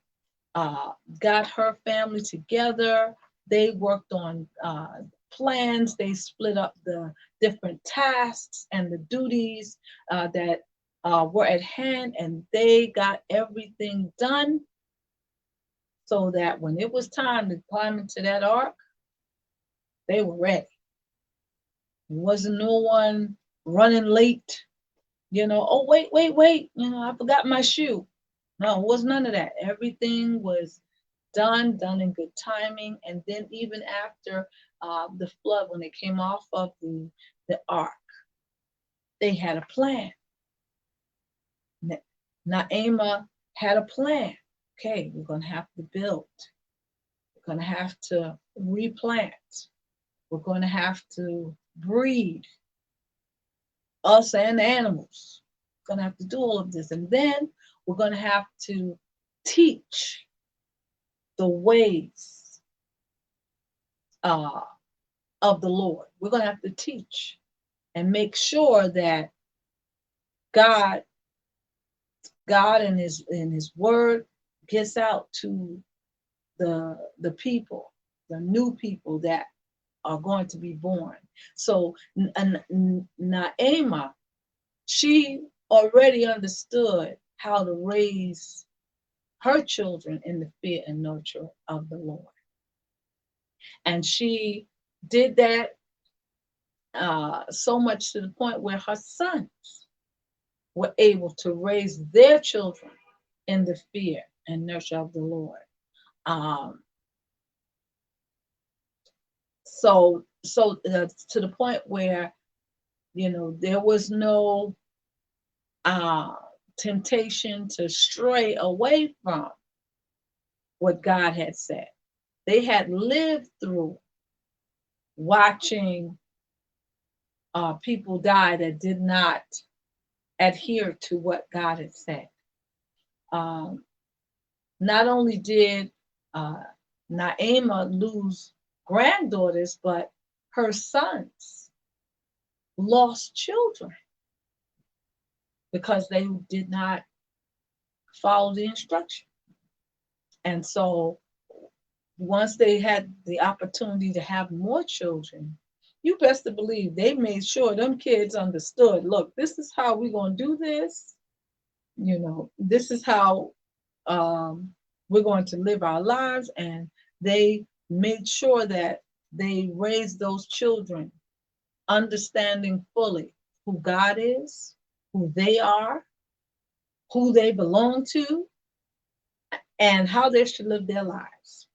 got her family together. They worked on plans. They split up the different tasks and the duties that were at hand, and they got everything done so that when it was time to climb into that ark, they were ready. There wasn't no one running late, oh, wait, I forgot my shoe. No, it was none of that. Everything was done in good timing. And then even after the flood, when they came off of the ark, they had a plan. Naima had a plan. Okay, we're going to have to build. We're going to have to replant. We're going to have to breed, us and the animals. We're going to have to do all of this. And then we're going to have to teach the ways of the Lord. We're going to have to teach and make sure that God in his word gets out to the people, the new people that are going to be born. So Naamah, she already understood how to raise her children in the fear and nurture of the Lord. And she did that so much to the point where her sons were able to raise their children in the fear and nurture of the Lord. So to the point where, there was no temptation to stray away from what God had said. They had lived through watching people die that did not adhere to what God had said. Not only did Naamah lose granddaughters, but her sons lost children because they did not follow the instruction. And so once they had the opportunity to have more children, you best to believe they made sure them kids understood, look, this is how we're going to do this. This is how we're going to live our lives. And they made sure that they raised those children understanding fully who God is, who they are, who they belong to, and how they should live their lives.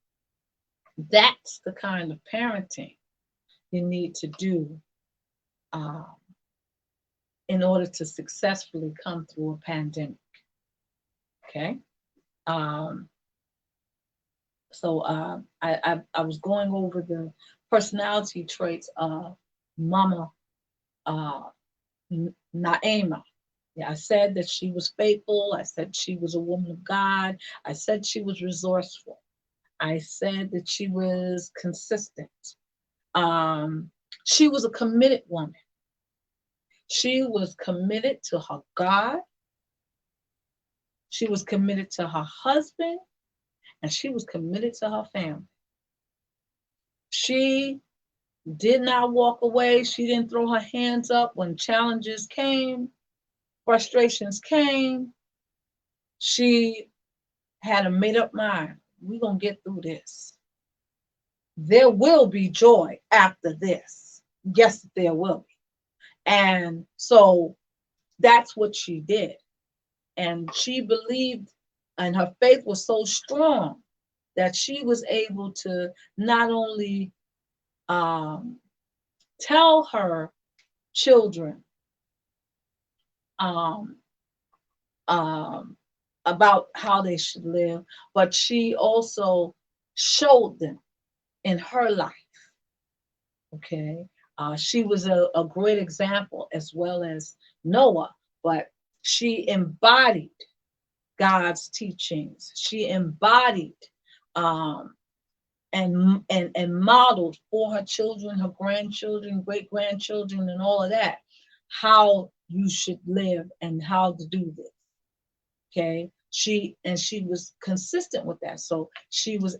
That's the kind of parenting you need to do in order to successfully come through a pandemic. Okay. So I was going over the personality traits of Mama Naamah. Yeah, I said that she was faithful. I said she was a woman of God. I said she was resourceful. I said that she was consistent. She was a committed woman. She was committed to her God. She was committed to her husband, and she was committed to her family. She did not walk away. She didn't throw her hands up when challenges came, frustrations came. She had a made-up mind. We're going to get through this. There will be joy after this. Yes, there will be. And so that's what she did. And she believed, and her faith was so strong that she was able to not only tell her children about how they should live, but she also showed them in her life. Okay. She was a great example, as well as Noah, but she embodied God's teachings. She embodied and modeled for her children, her grandchildren, great-grandchildren, and all of that, how you should live and how to do this. Okay. She was consistent with that. So she was,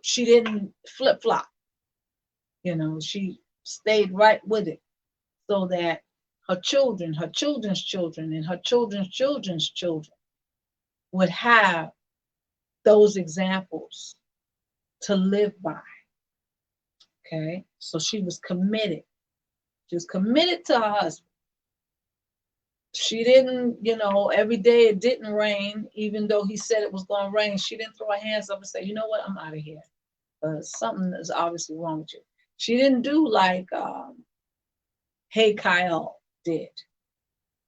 she didn't flip-flop. She stayed right with it, so that her children, her children's children, and her children's children's children would have those examples to live by. Okay. So she was committed. She was committed to her husband. She didn't, every day it didn't rain, even though he said it was going to rain. She didn't throw her hands up and say, you know what, I'm out of here. Something is obviously wrong with you. She didn't do like Hey Kyle did.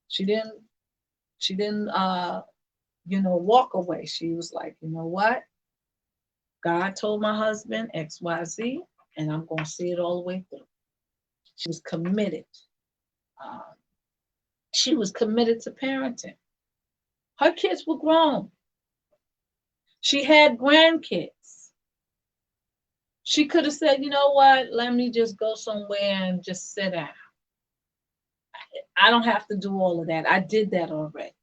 She didn't walk away. She was like, you know what? God told my husband XYZ, and I'm going to see it all the way through. She was committed. She was committed to parenting. Her kids were grown. She had grandkids. She could have said, you know what, let me just go somewhere and just sit down. I don't have to do all of that. I did that already.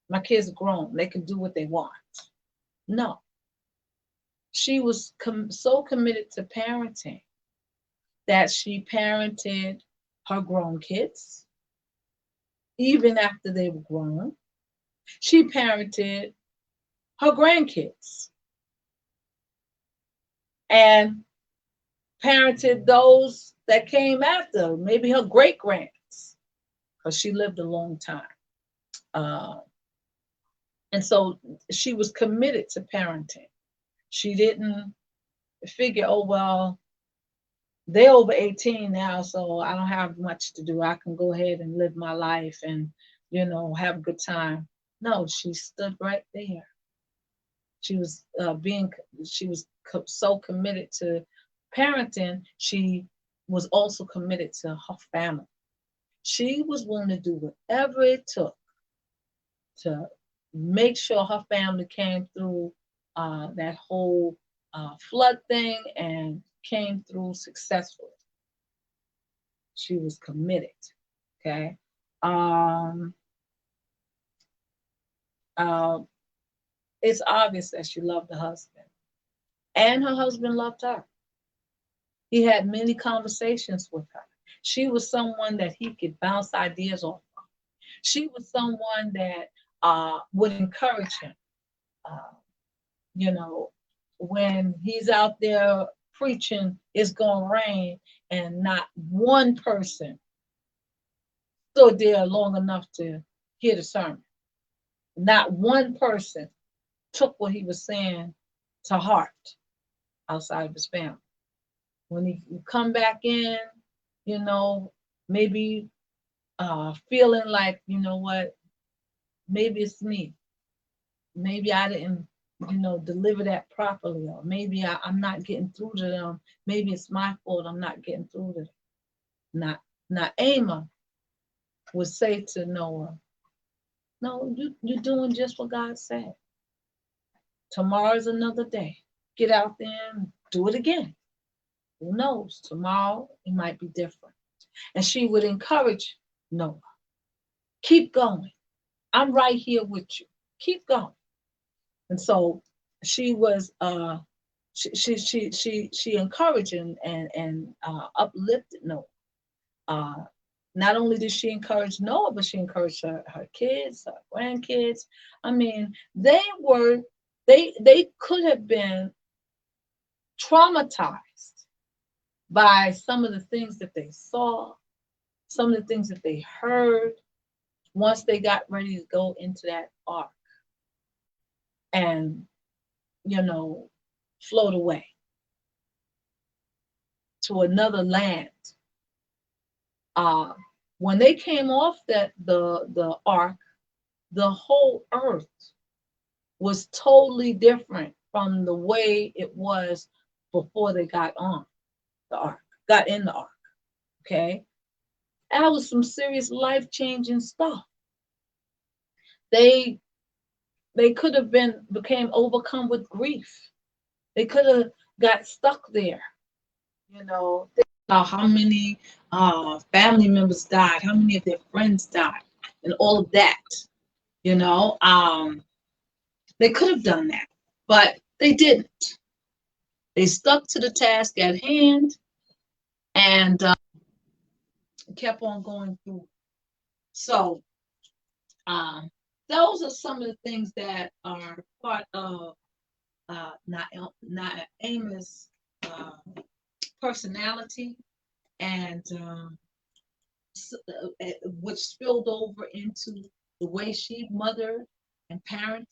My kids are grown. They can do what they want. No. She was so committed to parenting that she parented her grown kids, even after they were grown. She parented her grandkids and parented those that came after, maybe her great grands, because she lived a long time. Uh, and so she was committed to parenting. She didn't figure, oh, well, they're over 18 now, so I don't have much to do. I can go ahead and live my life and, have a good time. No, she stood right there. She was so committed to parenting. She was also committed to her family. She was willing to do whatever it took to make sure her family came through that whole flood thing and came through successfully. She was committed. Okay. Um, uh, it's obvious that she loved the husband, and her husband loved her. He had many conversations with her. She was someone that he could bounce ideas off of. She was someone that would encourage him. Uh, you know, when he's out there preaching, it's going to rain, and not one person stood there long enough to hear the sermon. Not one person took what he was saying to heart outside of his family. When he come back in, you know, maybe feeling like, you know what, maybe it's me. Maybe I didn't, deliver that properly, or maybe I'm not getting through to them. Maybe it's my fault I'm not getting through to them. Not Naamah would say to Noah, no, you're doing just what God said. Tomorrow's another day. Get out there and do it again. Who knows? Tomorrow it might be different. And she would encourage Noah, keep going. I'm right here with you. Keep going. And so she was she encouraged and uplifted Noah. Not only did she encourage Noah, but she encouraged her kids, her grandkids. I mean, they could have been traumatized by some of the things that they saw, some of the things that they heard once they got ready to go into that ark and, float away to another land. Uh, when they came off the ark, the whole earth was totally different from the way it was before they got on the ark, got in the ark. Okay. That was some serious life-changing stuff. They could have became overcome with grief. They could have got stuck there. Think about how many family members died, how many of their friends died, and all of that. They could have done that, but they didn't. They stuck to the task at hand and kept on going through. So those are some of the things that are part of Naamah's personality, and which spilled over into the way she mothered and parented.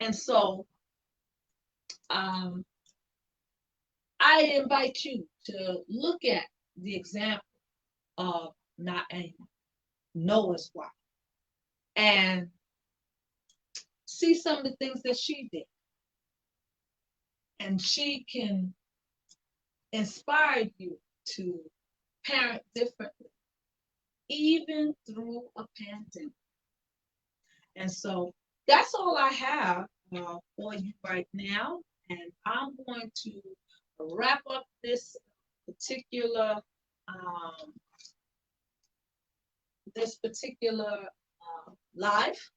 And so I invite you to look at the example of Naamah, Noah's wife, and see some of the things that she did. And she can inspire you to parent differently, even through a pandemic. And so that's all I have for you right now. and I'm going to wrap up this particular live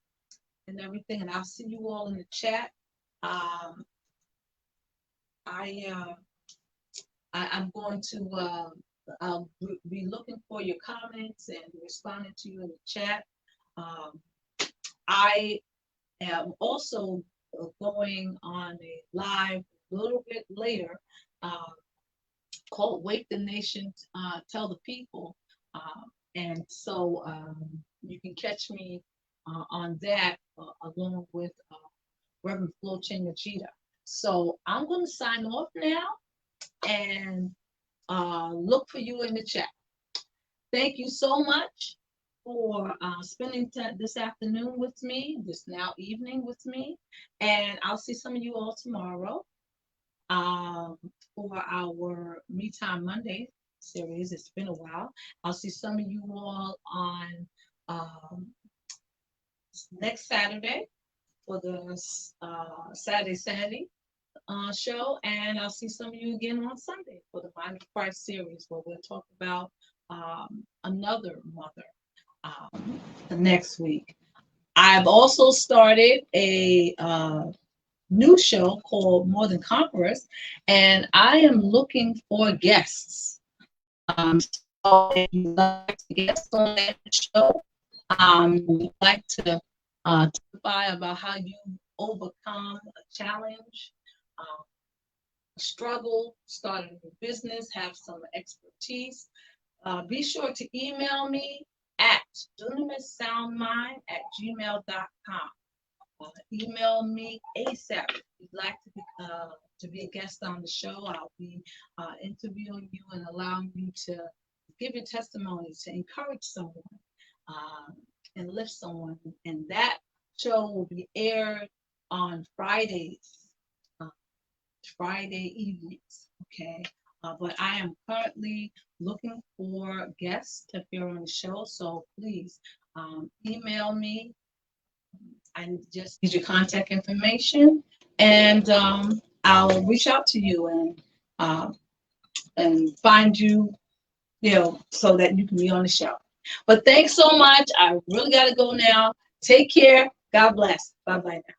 and everything, and I'll see you all in the chat. I'm going to I'll be looking for your comments and responding to you in the chat. I am also going on a live a little bit later called Wake the Nation, Tell the People. And so you can catch me on that along with Reverend Flo Chingachita. So I'm going to sign off now and look for you in the chat. Thank you so much for spending this afternoon with me, this now evening with me. And I'll see some of you all tomorrow for our Me Time Monday series. It's been a while. I'll see some of you all on next Saturday for the Saturday show, and I'll see some of you again on Sunday for the Mind of Christ series, where we'll talk about another mother the next week. I've also started a new show called More Than Conquerors, and I am looking for guests. So if you'd like to guest on that show, you'd like to testify about how you overcome a challenge, a struggle, start a new business, have some expertise, be sure to email me at dunamissoundmind@gmail.com. Email me ASAP if you'd like to be a guest on the show. I'll be interviewing you and allowing you to give your testimony, to encourage someone and lift someone. And that show will be aired on Fridays, Friday evenings, okay? But I am currently looking for guests to appear on the show, so please email me. I just need your contact information, and I'll reach out to you and find you, so that you can be on the show. But thanks so much. I really got to go now. Take care. God bless. Bye-bye now.